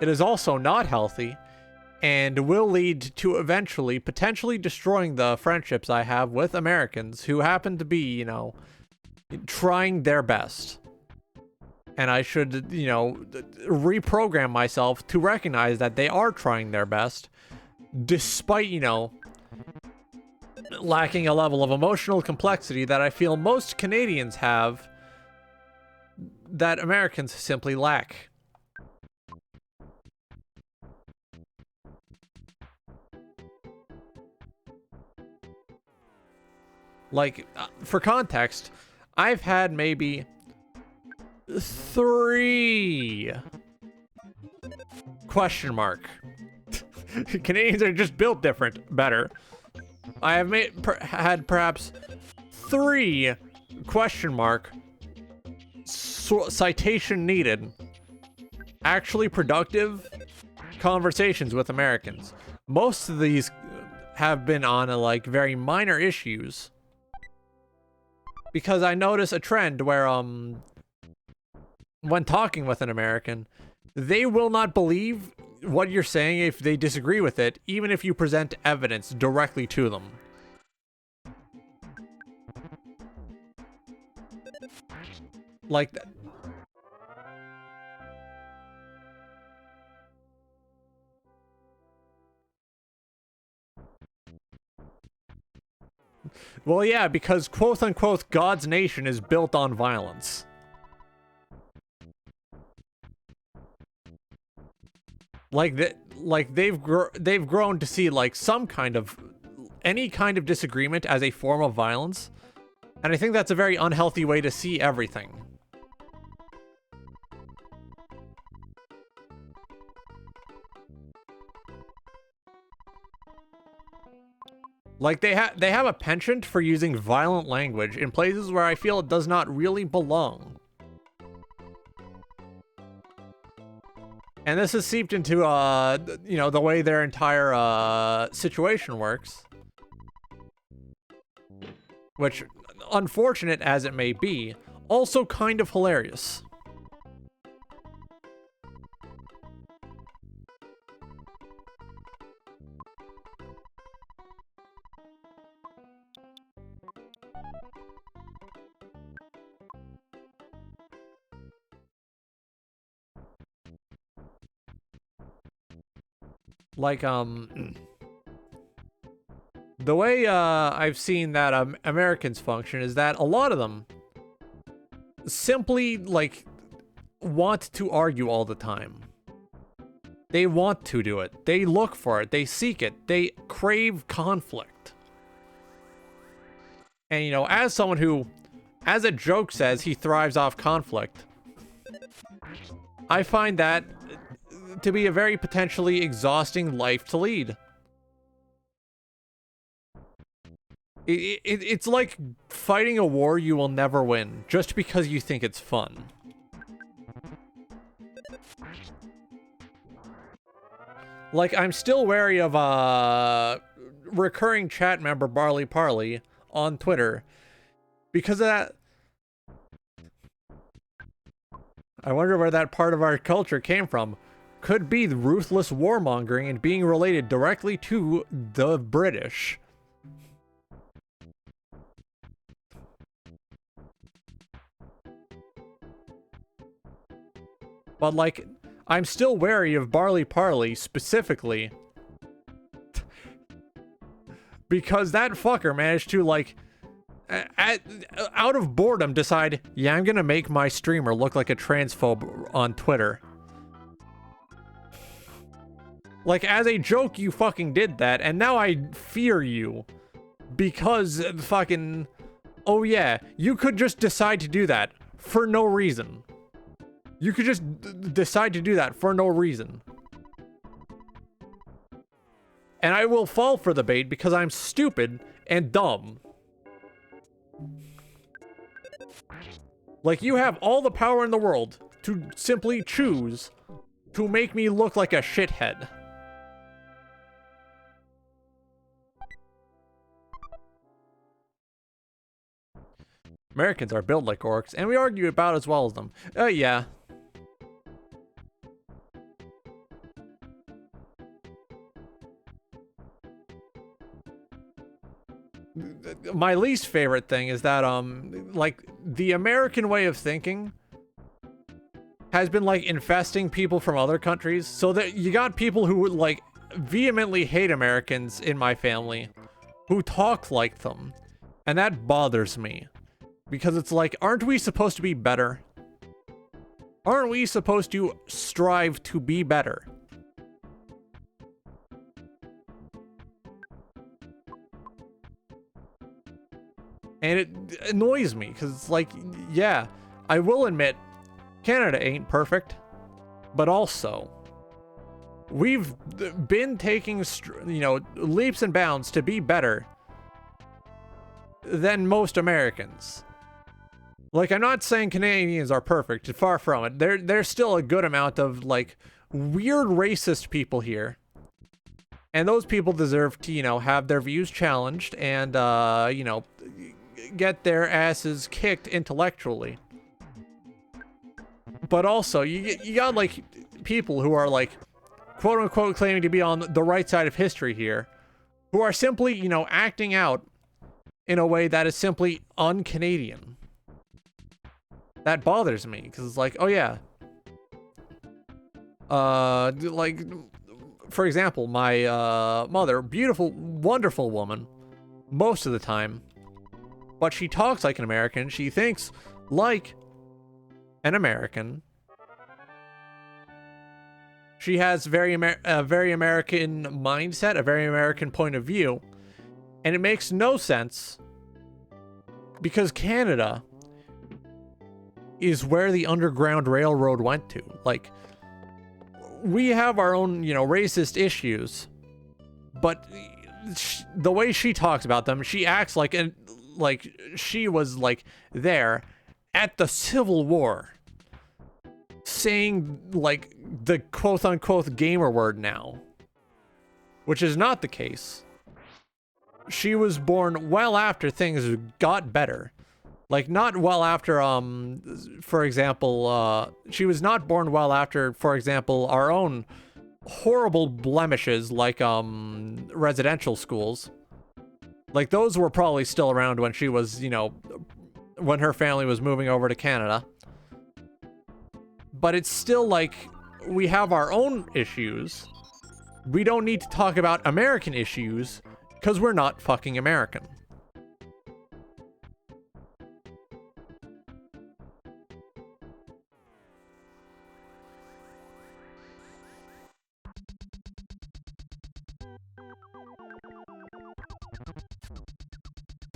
it is also not healthy and will lead to eventually potentially destroying the friendships I have with Americans who happen to be, you know, trying their best. And I should, you know, reprogram myself to recognize that they are trying their best, despite, you know, lacking a level of emotional complexity that I feel most Canadians have that Americans simply lack. Like, for context, I've had maybe 3 question mark. Canadians are just built different, better. I have had perhaps 3 question mark citation needed actually productive conversations with Americans. Most of these have been on like very minor issues. Because I notice a trend where, when talking with an American, they will not believe what you're saying if they disagree with it, even if you present evidence directly to them. Like that. Well, yeah, because quote-unquote God's nation is built on violence. Like they've grown to see like any kind of disagreement as a form of violence, and I think that's a very unhealthy way to see everything. Like they have a penchant for using violent language in places where I feel it does not really belong. And this has seeped into, you know, the way their entire, situation works. Which, unfortunate as it may be, also kind of hilarious. Like, the way, I've seen that, Americans function is that a lot of them simply, like, want to argue all the time. They want to do it. They look for it. They seek it. They crave conflict. And, you know, as someone who, as a joke says, he thrives off conflict, I find that to be a very potentially exhausting life to lead. It's like fighting a war you will never win, just because you think it's fun. Like, I'm still wary of, recurring chat member Barley Parley on Twitter. Because of that... I wonder where that part of our culture came from. Could be the ruthless warmongering and being related directly to the British. But, like, I'm still wary of Barley Parley specifically. Because that fucker managed to, like, out of boredom decide, yeah, I'm gonna make my streamer look like a transphobe on Twitter. Like, as a joke, you fucking did that, and now I fear you. Because fucking... Oh yeah, you could just decide to do that for no reason. You could just decide to do that for no reason. And I will fall for the bait because I'm stupid and dumb. Like, you have all the power in the world to simply choose to make me look like a shithead. Americans are built like orcs, and we argue about as well as them. Yeah. My least favorite thing is that, like, the American way of thinking has been, like, infesting people from other countries. So that you got people who would, like, vehemently hate Americans in my family who talk like them. And that bothers me. Because it's like, aren't we supposed to be better? Aren't we supposed to strive to be better? And it annoys me, because it's like, yeah, I will admit, Canada ain't perfect. But also, we've been taking, you know, leaps and bounds to be better than most Americans. Like, I'm not saying Canadians are perfect, far from it. There's still a good amount of, like, weird racist people here. And those people deserve to, you know, have their views challenged and, you know, get their asses kicked intellectually. But also, you got, like, people who are, like, quote-unquote claiming to be on the right side of history here, who are simply, you know, acting out in a way that is simply un-Canadian. That bothers me, because it's like, oh yeah. Like, for example, my mother, beautiful, wonderful woman, most of the time, but she talks like an American, she thinks like an American. She has a very American mindset, a very American point of view, and it makes no sense because Canada is where the Underground Railroad went to. Like, we have our own, you know, racist issues, but the way she talks about them, she acts like she was like there at the Civil War, saying like the quote-unquote gamer word now, which is not the case. She was born well after things got better. Like, not well after, for example, she was not born well after, for example, our own horrible blemishes, like, residential schools. Like, those were probably still around when she was, you know, when her family was moving over to Canada. But it's still like, we have our own issues. We don't need to talk about American issues, because we're not fucking American.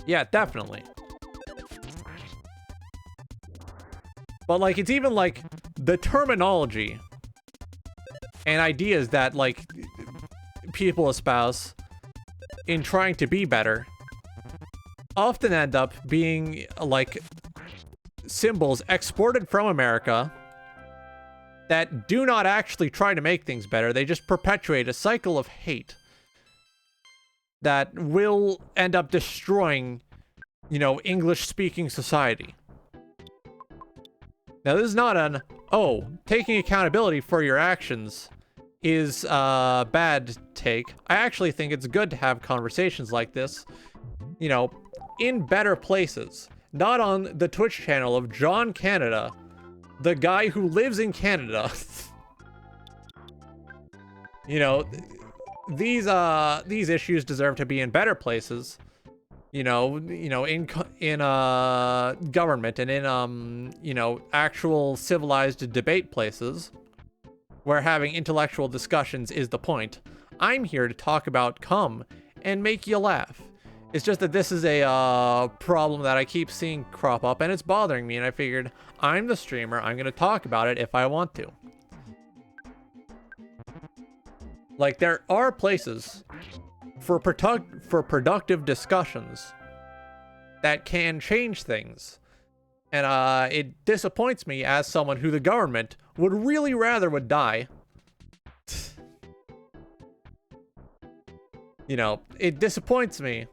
Yeah, definitely. But, like, it's even, like, the terminology and ideas that, like, people espouse in trying to be better often end up being, like, symbols exported from America that do not actually try to make things better. They just perpetuate a cycle of hate that will end up destroying, you know, English-speaking society. Now, this is not an, oh, taking accountability for your actions is a bad take. I actually think it's good to have conversations like this, you know, in better places. Not on the Twitch channel of John Canada, the guy who lives in Canada. You know, these issues deserve to be in better places. You know, in government and in you know, actual civilized debate places where having intellectual discussions is the point. I'm here to talk about cum and make you laugh. It's just that this is a problem that I keep seeing crop up and it's bothering me, and I figured I'm the streamer, I'm gonna talk about it if I want to. Like, there are places for productive discussions that can change things. And it disappoints me as someone who the government would really rather would die. You know, it disappoints me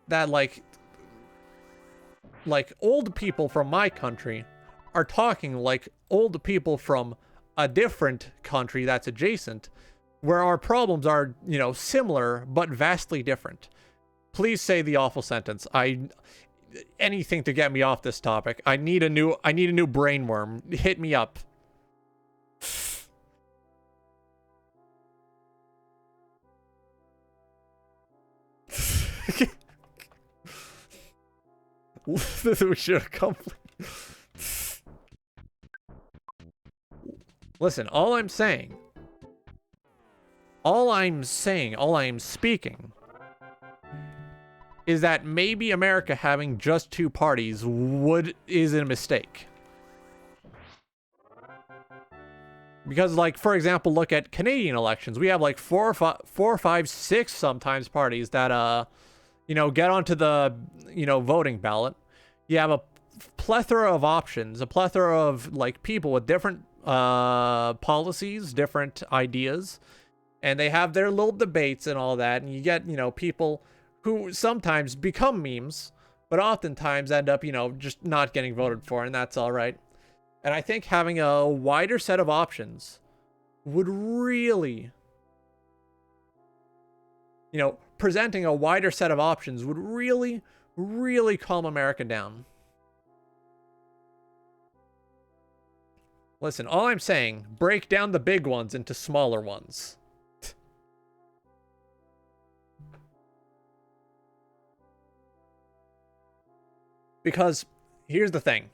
that like old people from my country are talking like old people from a different country that's adjacent, where our problems are, you know, similar but vastly different. Please say the awful sentence. Anything to get me off this topic. I need a new brainworm. Hit me up. We should have come. Listen, all I'm speaking is that maybe America having just two parties is a mistake. Because, like, for example, look at Canadian elections. We have like four, five, six sometimes parties that you know, get onto the, you know, voting ballot. You have a plethora of options, a plethora of like people with different policies, different ideas, and they have their little debates and all that, and you get, you know, people who sometimes become memes, but oftentimes end up, you know, just not getting voted for, and that's all right. And I think having a wider set of options would really, you know, presenting a wider set of options would really, really calm America down. Listen, all I'm saying, break down the big ones into smaller ones. Because here's the thing.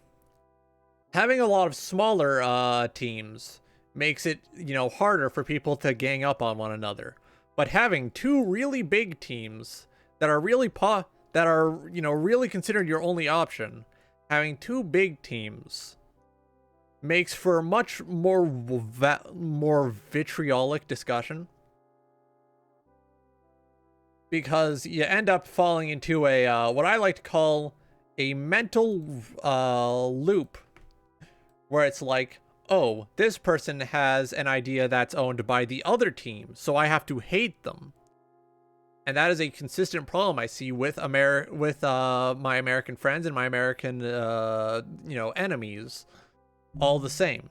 Having a lot of smaller teams makes it, you know, harder for people to gang up on one another. But having two really big teams that are really you know, really considered your only option, having two big teams makes for a much more vitriolic discussion, because you end up falling into a what I like to call a mental loop, where it's like, oh, this person has an idea that's owned by the other team, so I have to hate them. And that is a consistent problem I see with my American friends and my American you know, enemies all the same,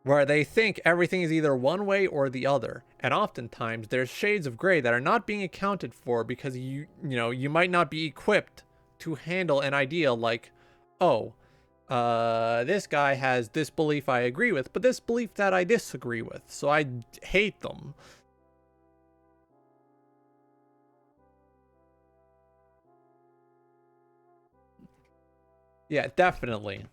where they think everything is either one way or the other. And oftentimes there's shades of gray that are not being accounted for because you know, you might not be equipped to handle an idea like, oh, this guy has this belief I agree with, but this belief that I disagree with, so I hate them. Yeah, definitely.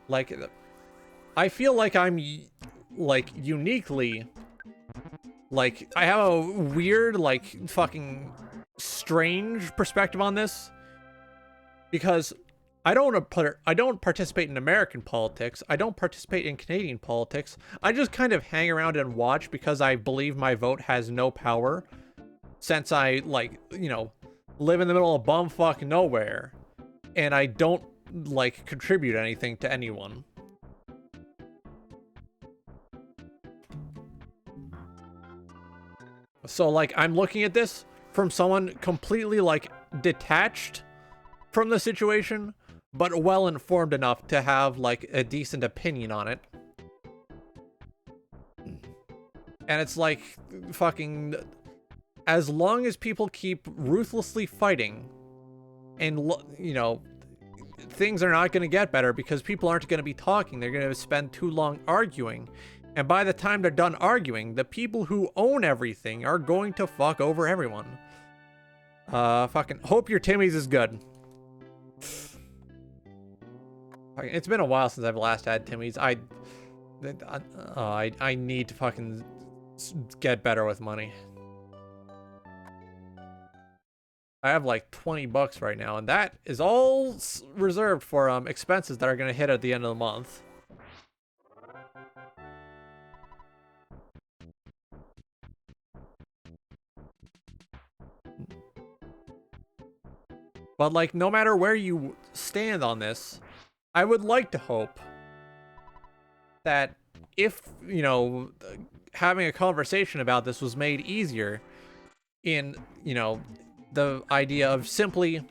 Like, I feel like I'm, like, uniquely, like, I have a weird, like, fucking strange perspective on this, because I don't participate in American politics. I don't participate in Canadian politics. I just kind of hang around and watch because I believe my vote has no power, since I, like, you know, live in the middle of bumfuck nowhere, and I don't, like, contribute anything to anyone. So, like, I'm looking at this from someone completely, like, detached from the situation, but well informed enough to have, like, a decent opinion on it. And it's like, fucking, as long as people keep ruthlessly fighting, and, you know, things are not going to get better because people aren't going to be talking. They're going to spend too long arguing. And by the time they're done arguing, the people who own everything are going to fuck over everyone. Fucking hope your Timmy's is good. It's been a while since I've last had Timmy's. I need to fucking get better with money. I have like 20 bucks right now, and that is all reserved for expenses that are going to hit at the end of the month. But, like, no matter where you stand on this, I would like to hope that if, you know, having a conversation about this was made easier in, you know, the idea of simply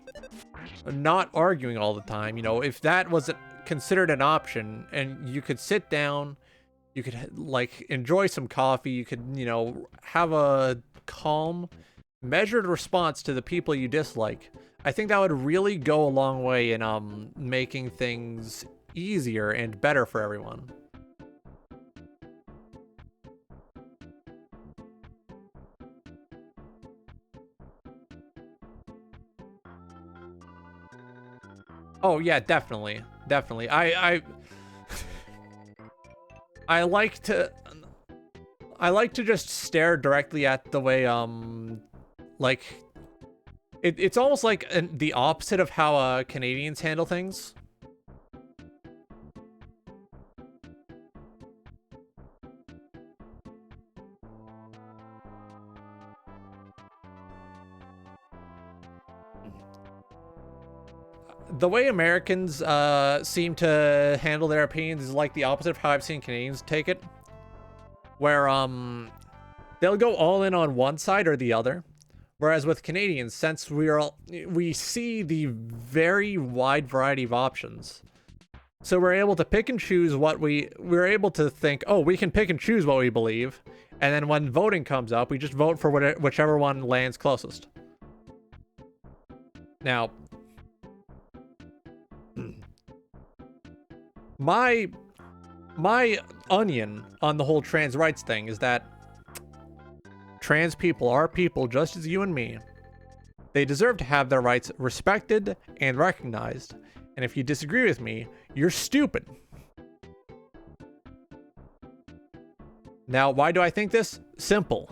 not arguing all the time, you know, if that was considered an option and you could sit down, you could, like, enjoy some coffee, you could, you know, have a calm, measured response to the people you dislike, I think that would really go a long way in making things easier and better for everyone. Oh yeah, definitely. Definitely. I like to just stare directly at the way like it's almost like the opposite of how Canadians handle things. The way Americans seem to handle their opinions is like the opposite of how I've seen Canadians take it. where they'll go all in on one side or the other. Whereas with Canadians, since we see the very wide variety of options, so we're able to pick and choose what we're able to think, oh, we can pick and choose what we believe, and then when voting comes up, we just vote for whichever one lands closest. Now, my onion on the whole trans rights thing is that trans people are people just as you and me. They deserve to have their rights respected and recognized. And if you disagree with me, you're stupid. Now, why do I think this? Simple.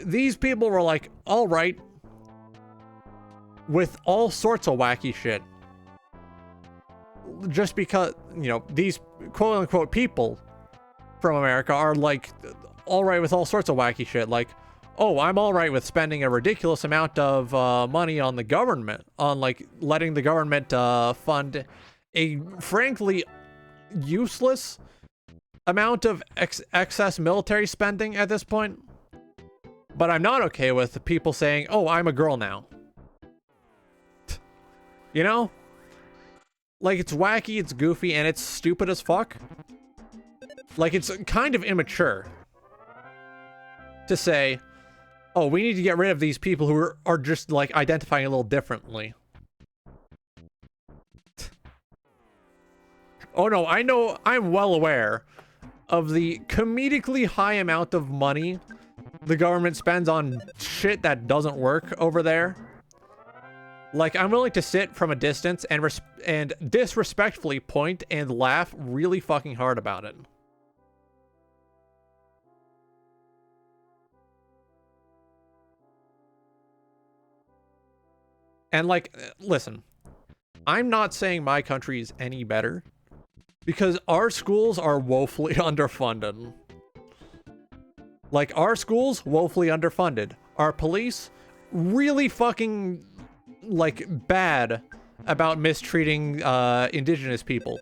These people were like, all right, with all sorts of wacky shit. Just because, you know, these quote unquote people from America are like, all right with all sorts of wacky shit. Like, oh, I'm all right with spending a ridiculous amount of money on the government, on like letting the government fund a frankly useless amount of excess military spending at this point. But I'm not okay with the people saying, oh, I'm a girl now. You know? Like, it's wacky, it's goofy, and it's stupid as fuck. Like, it's kind of immature to say, oh, we need to get rid of these people who are just, like, identifying a little differently. Oh, no, I know, I'm well aware of the comedically high amount of money the government spends on shit that doesn't work over there. Like, I'm willing to sit from a distance and disrespectfully point and laugh really fucking hard about it. And like, listen, I'm not saying my country is any better, because our schools are woefully underfunded. Like, our schools, woefully underfunded. Our police, really fucking, like, bad about mistreating indigenous people.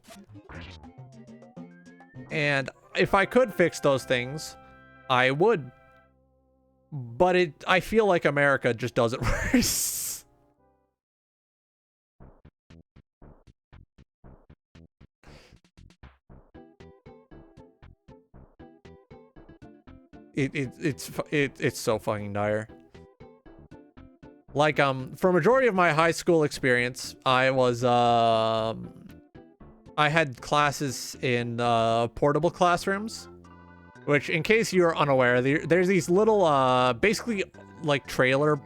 And if I could fix those things, I would. But I feel like America just does it worse. It's so fucking dire. Like, for a majority of my high school experience, I had classes in portable classrooms, which, in case you're unaware, there's these little basically like trailer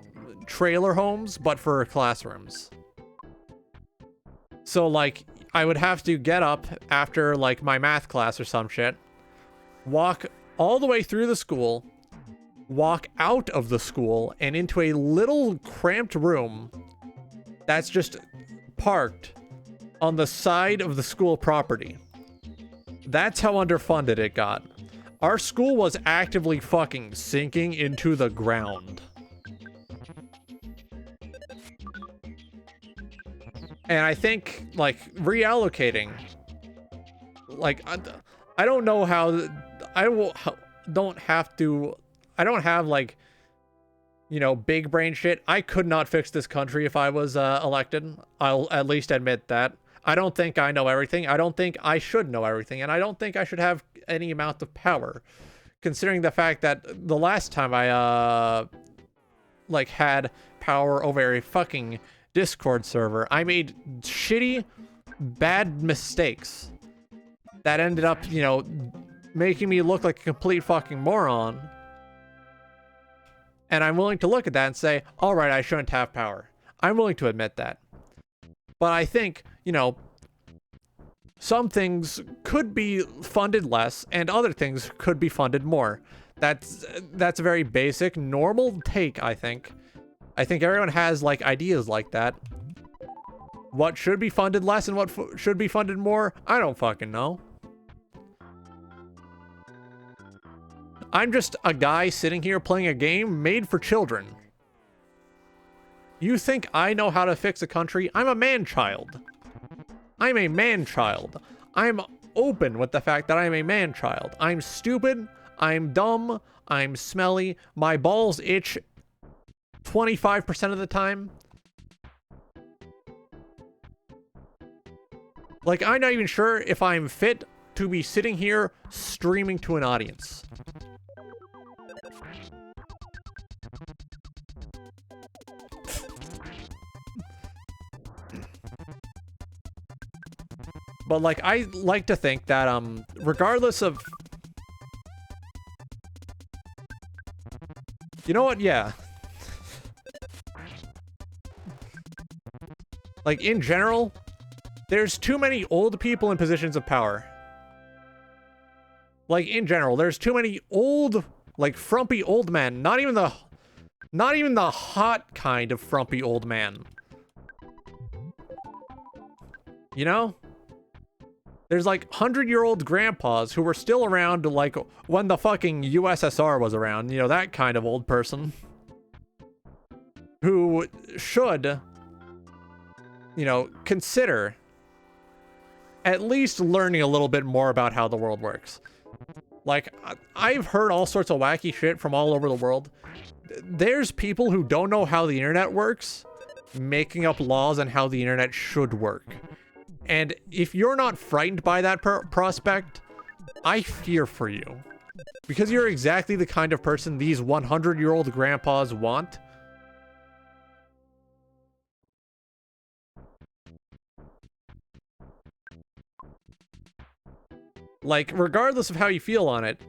homes, but for classrooms. So like, I would have to get up after like my math class or some shit, walk all the way through the school, walk out of the school and into a little cramped room that's just parked on the side of the school property. That's how underfunded it got. Our school was actively fucking sinking into the ground. And I think, like, reallocating, like, I don't know how, I don't have, like, you know, big brain shit. I could not fix this country if I was elected. I'll at least admit that. I don't think I know everything. I don't think I should know everything. And I don't think I should have any amount of power. Considering the fact that the last time I, like, had power over a fucking Discord server, I made shitty, bad mistakes that ended up, you know, making me look like a complete fucking moron. And I'm willing to look at that and say, all right, I shouldn't have power. I'm willing to admit that. But I think, you know, some things could be funded less and other things could be funded more. That's a very basic, normal take, I think. I think everyone has, like, ideas like that. What should be funded less and what should be funded more? I don't fucking know. I'm just a guy sitting here playing a game made for children. You think I know how to fix a country? I'm a man-child. I'm a man-child. I'm open with the fact that I'm a man-child. I'm stupid, I'm dumb, I'm smelly, my balls itch 25% of the time. Like, I'm not even sure if I'm fit to be sitting here streaming to an audience. But, like, I like to think that, regardless of... You know what? Yeah. Like, in general, there's too many old people in positions of power. Like, in general, there's too many old, like, frumpy old men. Not even the hot kind of frumpy old man. You know? There's, like, 100-year-old grandpas who were still around, like, when the fucking USSR was around. You know, that kind of old person. Who should, you know, consider at least learning a little bit more about how the world works. Like, I've heard all sorts of wacky shit from all over the world. There's people who don't know how the internet works, making up laws on how the internet should work. And if you're not frightened by that prospect, I fear for you. Because you're exactly the kind of person these 100-year-old grandpas want. Like, regardless of how you feel on it,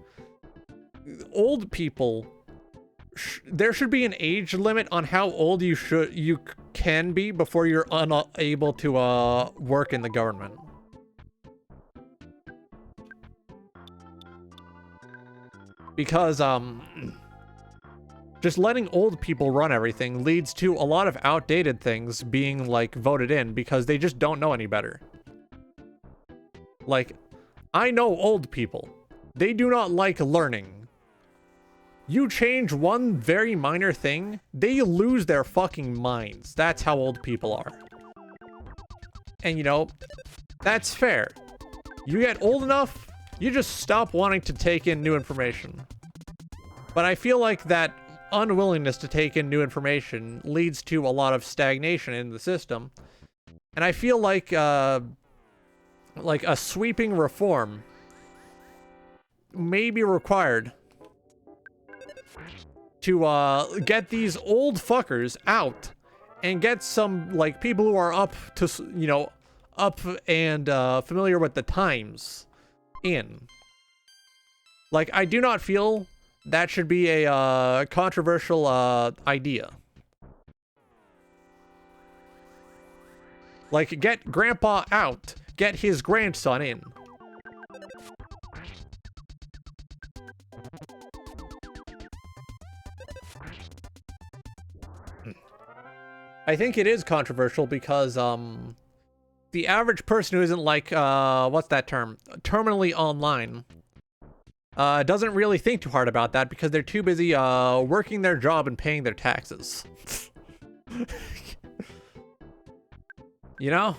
old people, there should be an age limit on how old you can be before you're unable to work in the government. Because just letting old people run everything leads to a lot of outdated things being, like, voted in because they just don't know any better. Like, I know old people. They do not like learning. You change one very minor thing, they lose their fucking minds. That's how old people are. And, you know, that's fair. You get old enough, you just stop wanting to take in new information. But I feel like that unwillingness to take in new information leads to a lot of stagnation in the system. And I feel like a sweeping reform may be required to get these old fuckers out and get some, like, people who are up to, you know, up and familiar with the times in. Like, I do not feel that should be a controversial idea. Like, get Grandpa out. Get his grandson in. I think it is controversial because, the average person who isn't, like, what's that term? Terminally online, doesn't really think too hard about that because they're too busy, working their job and paying their taxes. You know?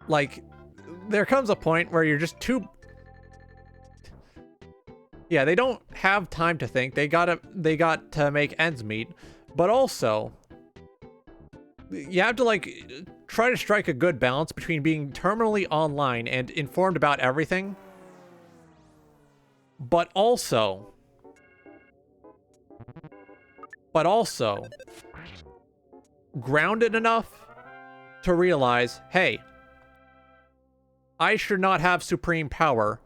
Like, there comes a point where you're just too... Yeah, they don't have time to think. They got to make ends meet. But also, you have to, like, try to strike a good balance between being terminally online and informed about everything. But also, grounded enough to realize, hey, I should not have supreme power.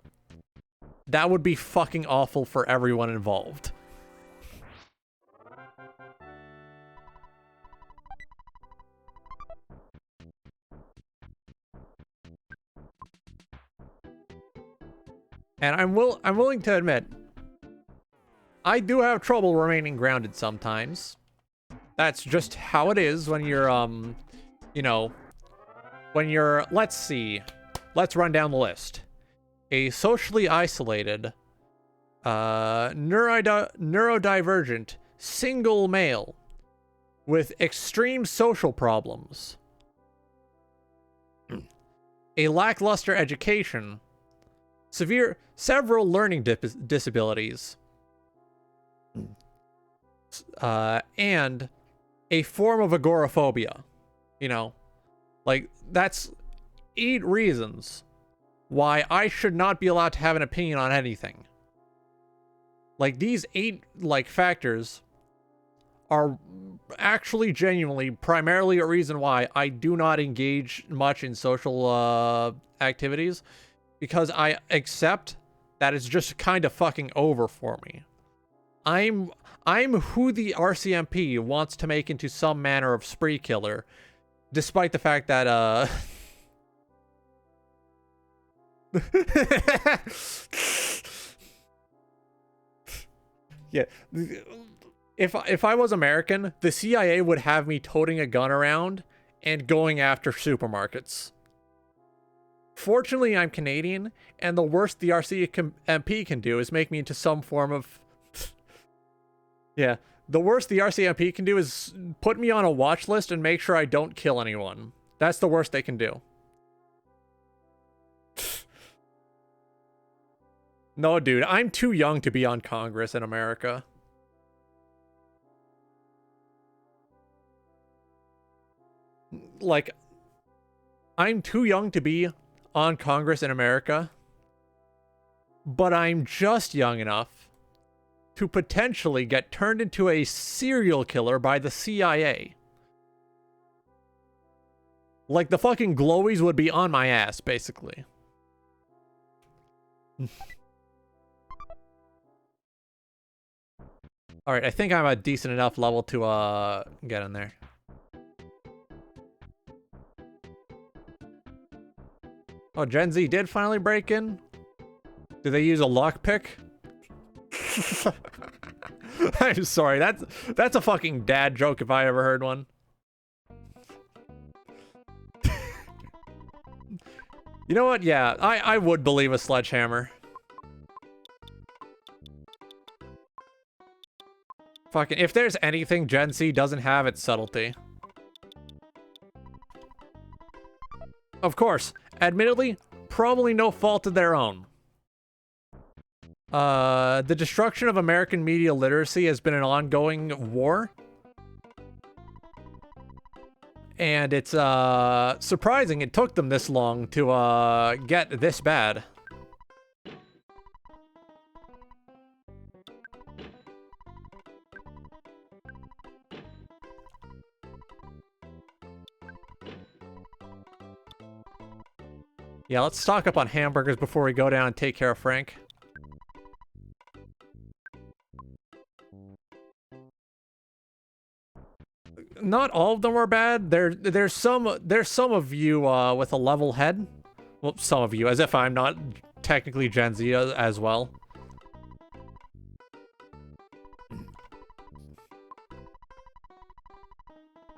That would be fucking awful for everyone involved. And I'm willing to admit, I do have trouble remaining grounded sometimes. That's just how it is when you're, you know, when you're, let's see. Let's run down the list. A socially isolated, neurodivergent, single male, with extreme social problems, a lackluster education, several learning disabilities, and a form of agoraphobia. You know, like, that's 8 reasons why I should not be allowed to have an opinion on anything. Like, these 8, like, factors are actually genuinely primarily a reason why I do not engage much in social activities, because I accept that it's just kind of fucking over for me. I'm who the RCMP wants to make into some manner of spree killer, despite the fact that yeah, if I was American, the CIA would have me toting a gun around and going after supermarkets. Fortunately, I'm Canadian, and the worst the RCMP can do is make me into some form of... yeah, the worst the RCMP can do is put me on a watch list and make sure I don't kill anyone. That's the worst they can do. No, dude, I'm too young to be on Congress in America. Like, I'm too young to be on Congress in America, but I'm just young enough to potentially get turned into a serial killer by the CIA. Like, the fucking glowies would be on my ass, basically. Alright, I think I'm a decent enough level to, get in there. Oh, Gen Z did finally break in? Did they use a lockpick? I'm sorry, that's a fucking dad joke if I ever heard one. You know what? Yeah, I would believe a sledgehammer. Fucking, if there's anything Gen Z doesn't have, it's subtlety. Of course, admittedly, probably no fault of their own. The destruction of American media literacy has been an ongoing war. And it's, surprising it took them this long to, get this bad. Yeah, let's stock up on hamburgers before we go down and take care of Frank. Not all of them are bad. There's some of you with a level head. Well, some of you, as if I'm not technically Gen Z as well.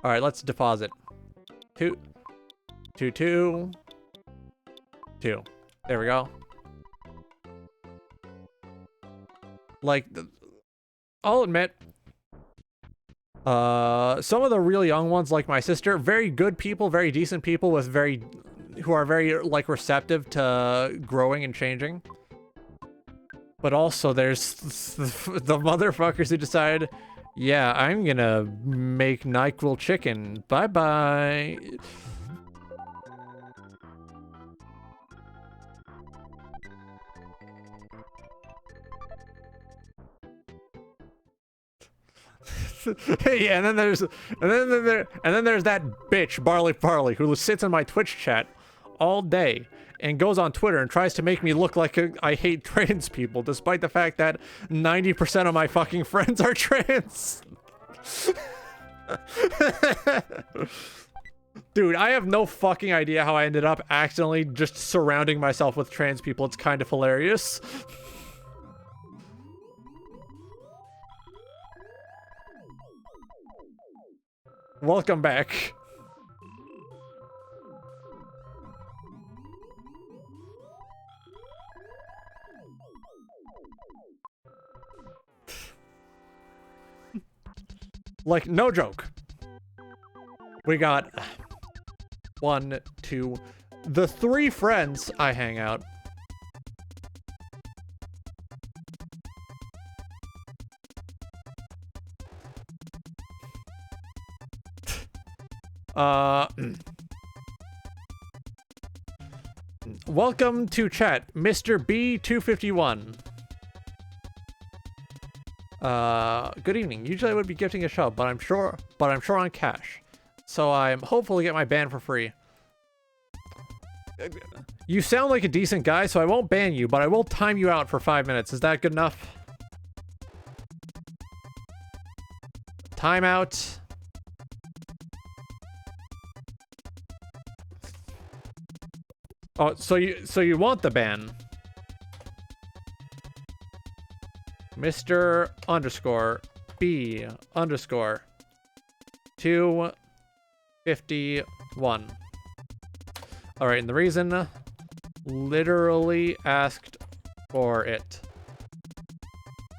All right, let's deposit. 2, 2, 2, 2. There we go. Like, I'll admit, some of the real young ones, like my sister, very good people, very decent people with who are very, like, receptive to growing and changing. But also there's the motherfuckers who decide, yeah, I'm gonna make NyQuil chicken. Bye-bye. Yeah, and then there's that bitch Barley Parley who sits in my Twitch chat all day and goes on Twitter and tries to make me look like I hate trans people, despite the fact that 90% of my fucking friends are trans. Dude, I have no fucking idea how I ended up accidentally just surrounding myself with trans people. It's kind of hilarious. Welcome back. Like, no joke. We got 1, 2, the 3 friends I hang out. Welcome to chat, Mr. B251. Good evening. Usually I would be gifting a shove, but I'm sure on cash. So I'm hopeful to get my ban for free. You sound like a decent guy, so I won't ban you, but I will time you out for 5 minutes. Is that good enough? Timeout. Oh, so you want the ban? Mr. underscore B underscore 251. All right, and the reason, literally asked for it.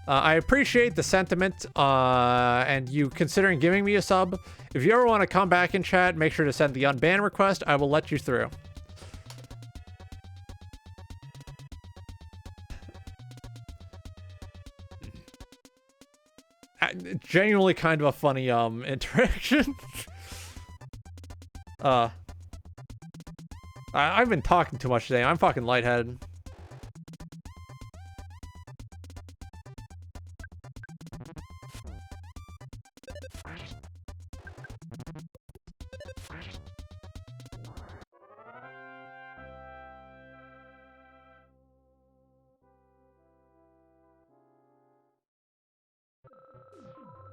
I appreciate the sentiment and you considering giving me a sub. If you ever want to come back in chat, make sure to send the unban request. I will let you through. Genuinely kind of a funny interaction. I've been talking too much today. I'm fucking lightheaded.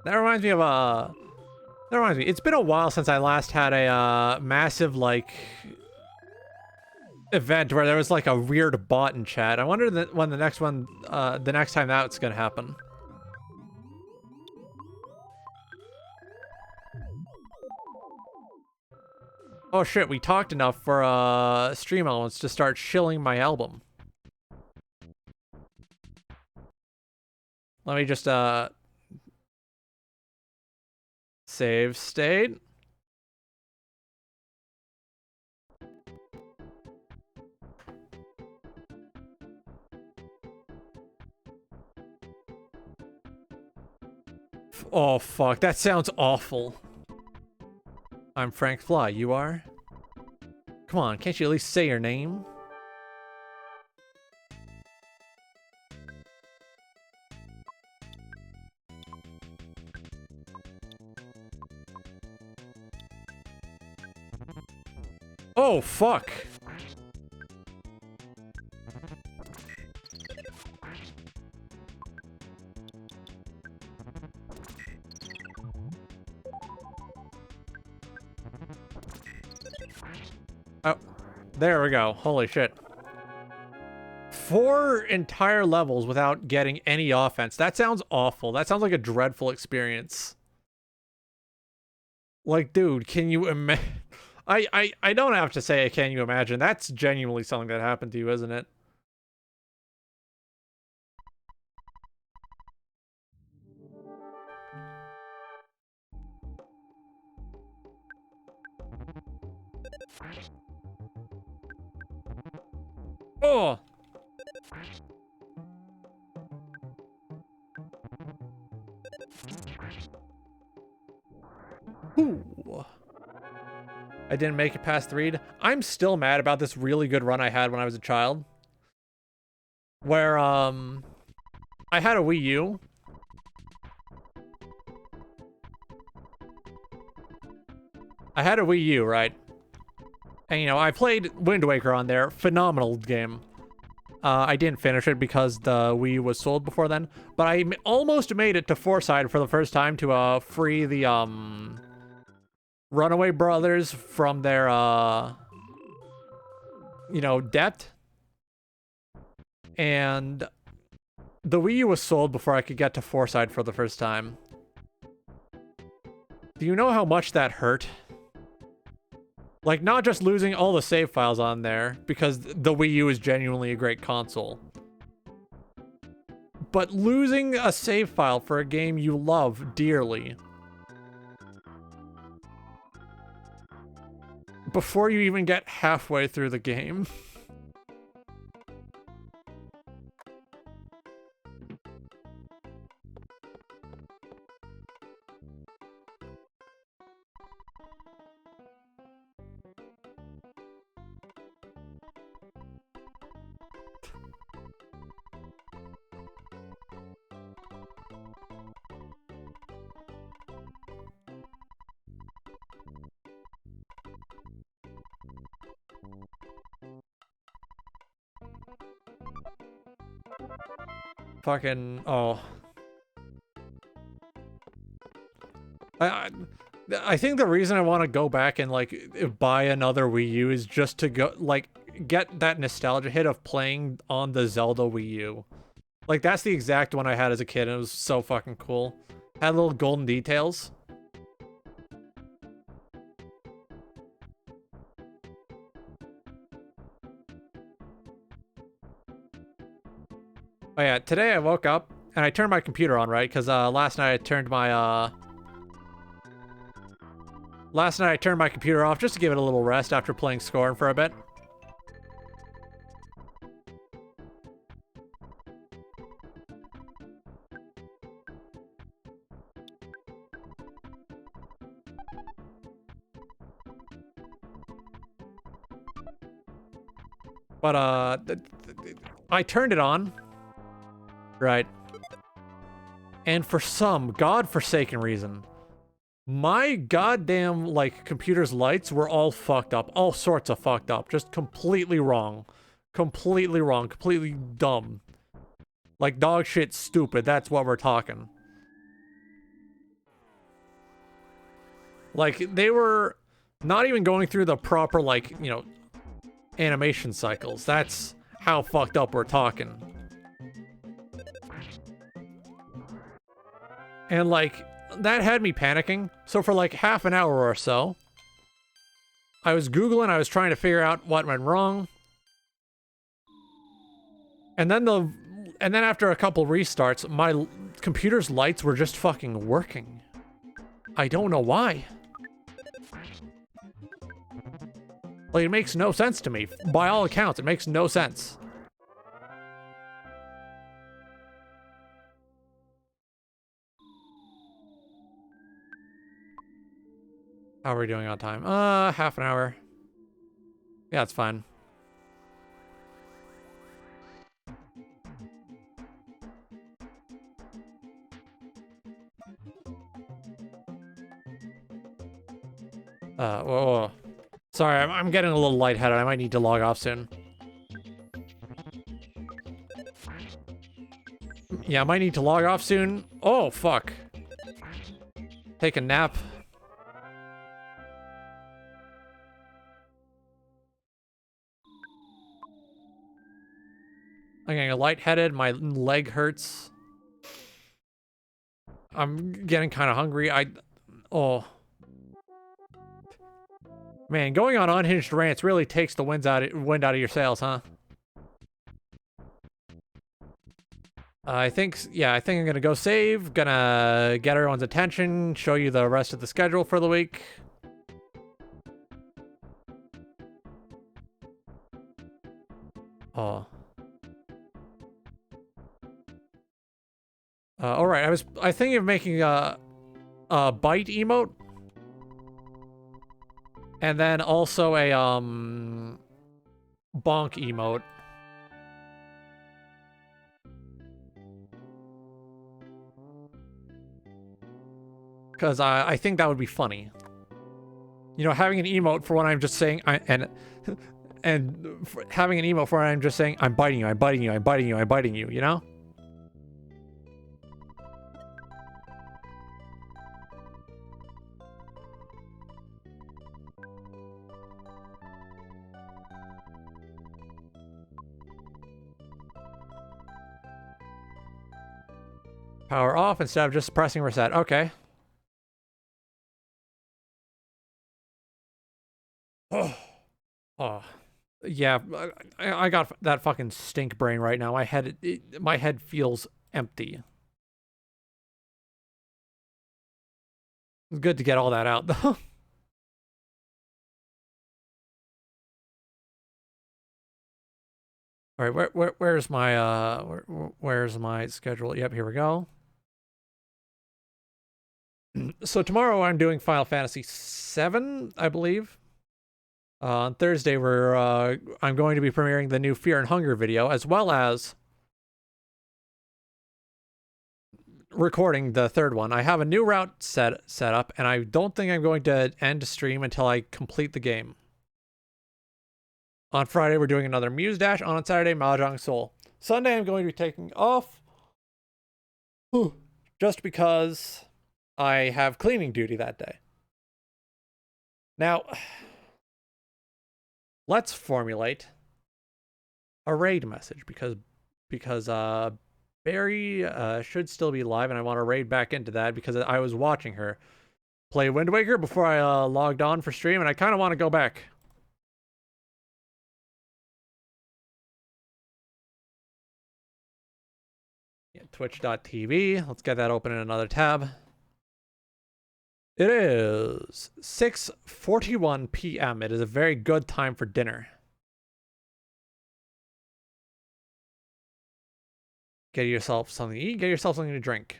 That reminds me, it's been a while since I last had a massive, like, event where there was, like, a weird bot in chat. I wonder when the next time that's gonna happen. Oh shit, we talked enough for, Stream Elements to start shilling my album. Let me just, save state. Oh fuck, that sounds awful. I'm Frank Fly, you are? Come on, can't you at least say your name? Oh, fuck. Oh, there we go. Holy shit. 4 entire levels without getting any offense. That sounds awful. That sounds like a dreadful experience. Like, dude, can you imagine? I don't have to say, can you imagine? That's genuinely something that happened to you, isn't it? Oh! Ooh. I didn't make it past the read. I'm still mad about this really good run I had when I was a child. Where, I had a Wii U. I had a Wii U, right? And, you know, I played Wind Waker on there. Phenomenal game. I didn't finish it because the Wii U was sold before then. But I almost made it to 4-side for the first time to, free the, Runaway Brothers from their, you know, debt. And the Wii U was sold before I could get to 4-side for the first time. Do you know how much that hurt? Like, not just losing all the save files on there, because the Wii U is genuinely a great console. But losing a save file for a game you love dearly. before you even get halfway through the game. Fucking, oh. I think the reason I want to go back and, like, buy another Wii U is just to go, like, get that nostalgia hit of playing on the Zelda Wii U. Like, that's the exact one I had as a kid, and it was so fucking cool. Had little golden details. Oh yeah, today I woke up and I turned my computer on, right? Because last night I turned my computer off just to give it a little rest after playing Scorn for a bit. But I turned it on. Right. And for some godforsaken reason, my goddamn, like, computer's lights were all fucked up. All sorts of fucked up. Just completely wrong. Completely wrong. Completely dumb. Like, dog shit stupid. That's what we're talking. Like, they were not even going through the proper, like, you know, animation cycles. That's how fucked up we're talking. And, like, that had me panicking. So for, like, half an hour or so, I was Googling, I was trying to figure out what went wrong. And then after a couple restarts, my computer's lights were just fucking working. I don't know why. Like, it makes no sense to me. By all accounts, it makes no sense. How are we doing on time? Half an hour. Yeah, it's fine. Whoa. Sorry, I'm getting a little lightheaded. I might need to log off soon. Yeah, I might need to log off soon. Oh, fuck. Take a nap. I'm getting lightheaded. My leg hurts. I'm getting kind of hungry. Oh. Man, going on unhinged rants really takes the wind out of your sails, huh? I think I'm gonna go save. Gonna get everyone's attention. Show you the rest of the schedule for the week. Oh. All right. I thinking of making a bite emote, and then also a bonk emote. Because I think that would be funny. You know, having an emote for when I'm just saying having an emote for when I'm just saying I'm biting you, I'm biting you, I'm biting you, I'm biting you. You know. Power off instead of just pressing reset. Okay. Oh. Yeah, I got that fucking stink brain right now. My head feels empty. It's good to get all that out, though. All right, where's my schedule? Yep, here we go. So tomorrow I'm doing Final Fantasy VII, I believe. On Thursday, I'm going to be premiering the new Fear and Hunger video, as well as recording the third one. I have a new route set up, and I don't think I'm going to end the stream until I complete the game. On Friday, we're doing another Muse Dash. On Saturday, Mahjong Soul. Sunday, I'm going to be taking off. Just because I have cleaning duty that day. Now, let's formulate a raid message because Barry should still be live, and I want to raid back into that because I was watching her play Wind Waker before I logged on for stream, and I kind of want to go back. Yeah, Twitch.tv. Let's get that open in another tab. It is 6:41 p.m. It is a very good time for dinner. Get yourself something to eat, get yourself something to drink.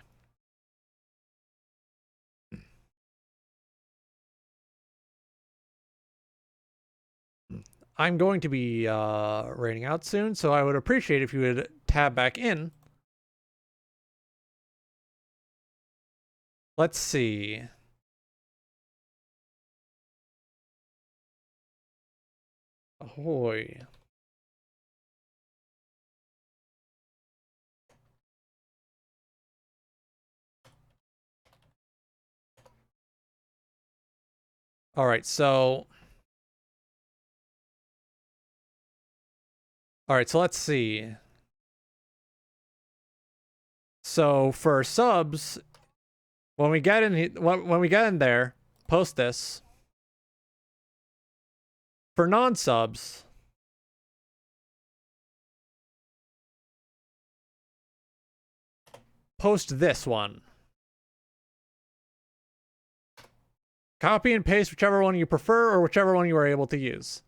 I'm going to be raiding out soon, so I would appreciate if you would tab back in. Let's see. Ahoy. All right, so let's see. So for subs, when we get in there, post this. For non-subs, post this one. Copy and paste whichever one you prefer or whichever one you are able to use.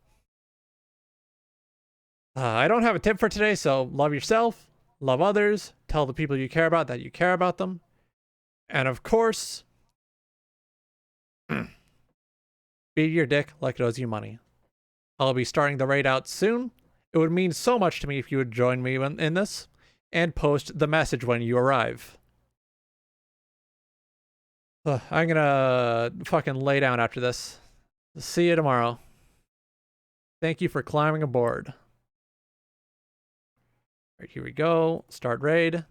I don't have a tip for today, so love yourself, love others, tell the people you care about that you care about them. And of course, beat your dick like it owes you money. I'll be starting the raid out soon. It would mean so much to me if you would join me in this and post the message when you arrive. I'm gonna fucking lay down after this. See you tomorrow. Thank you for climbing aboard. All right, here we go. Start raid.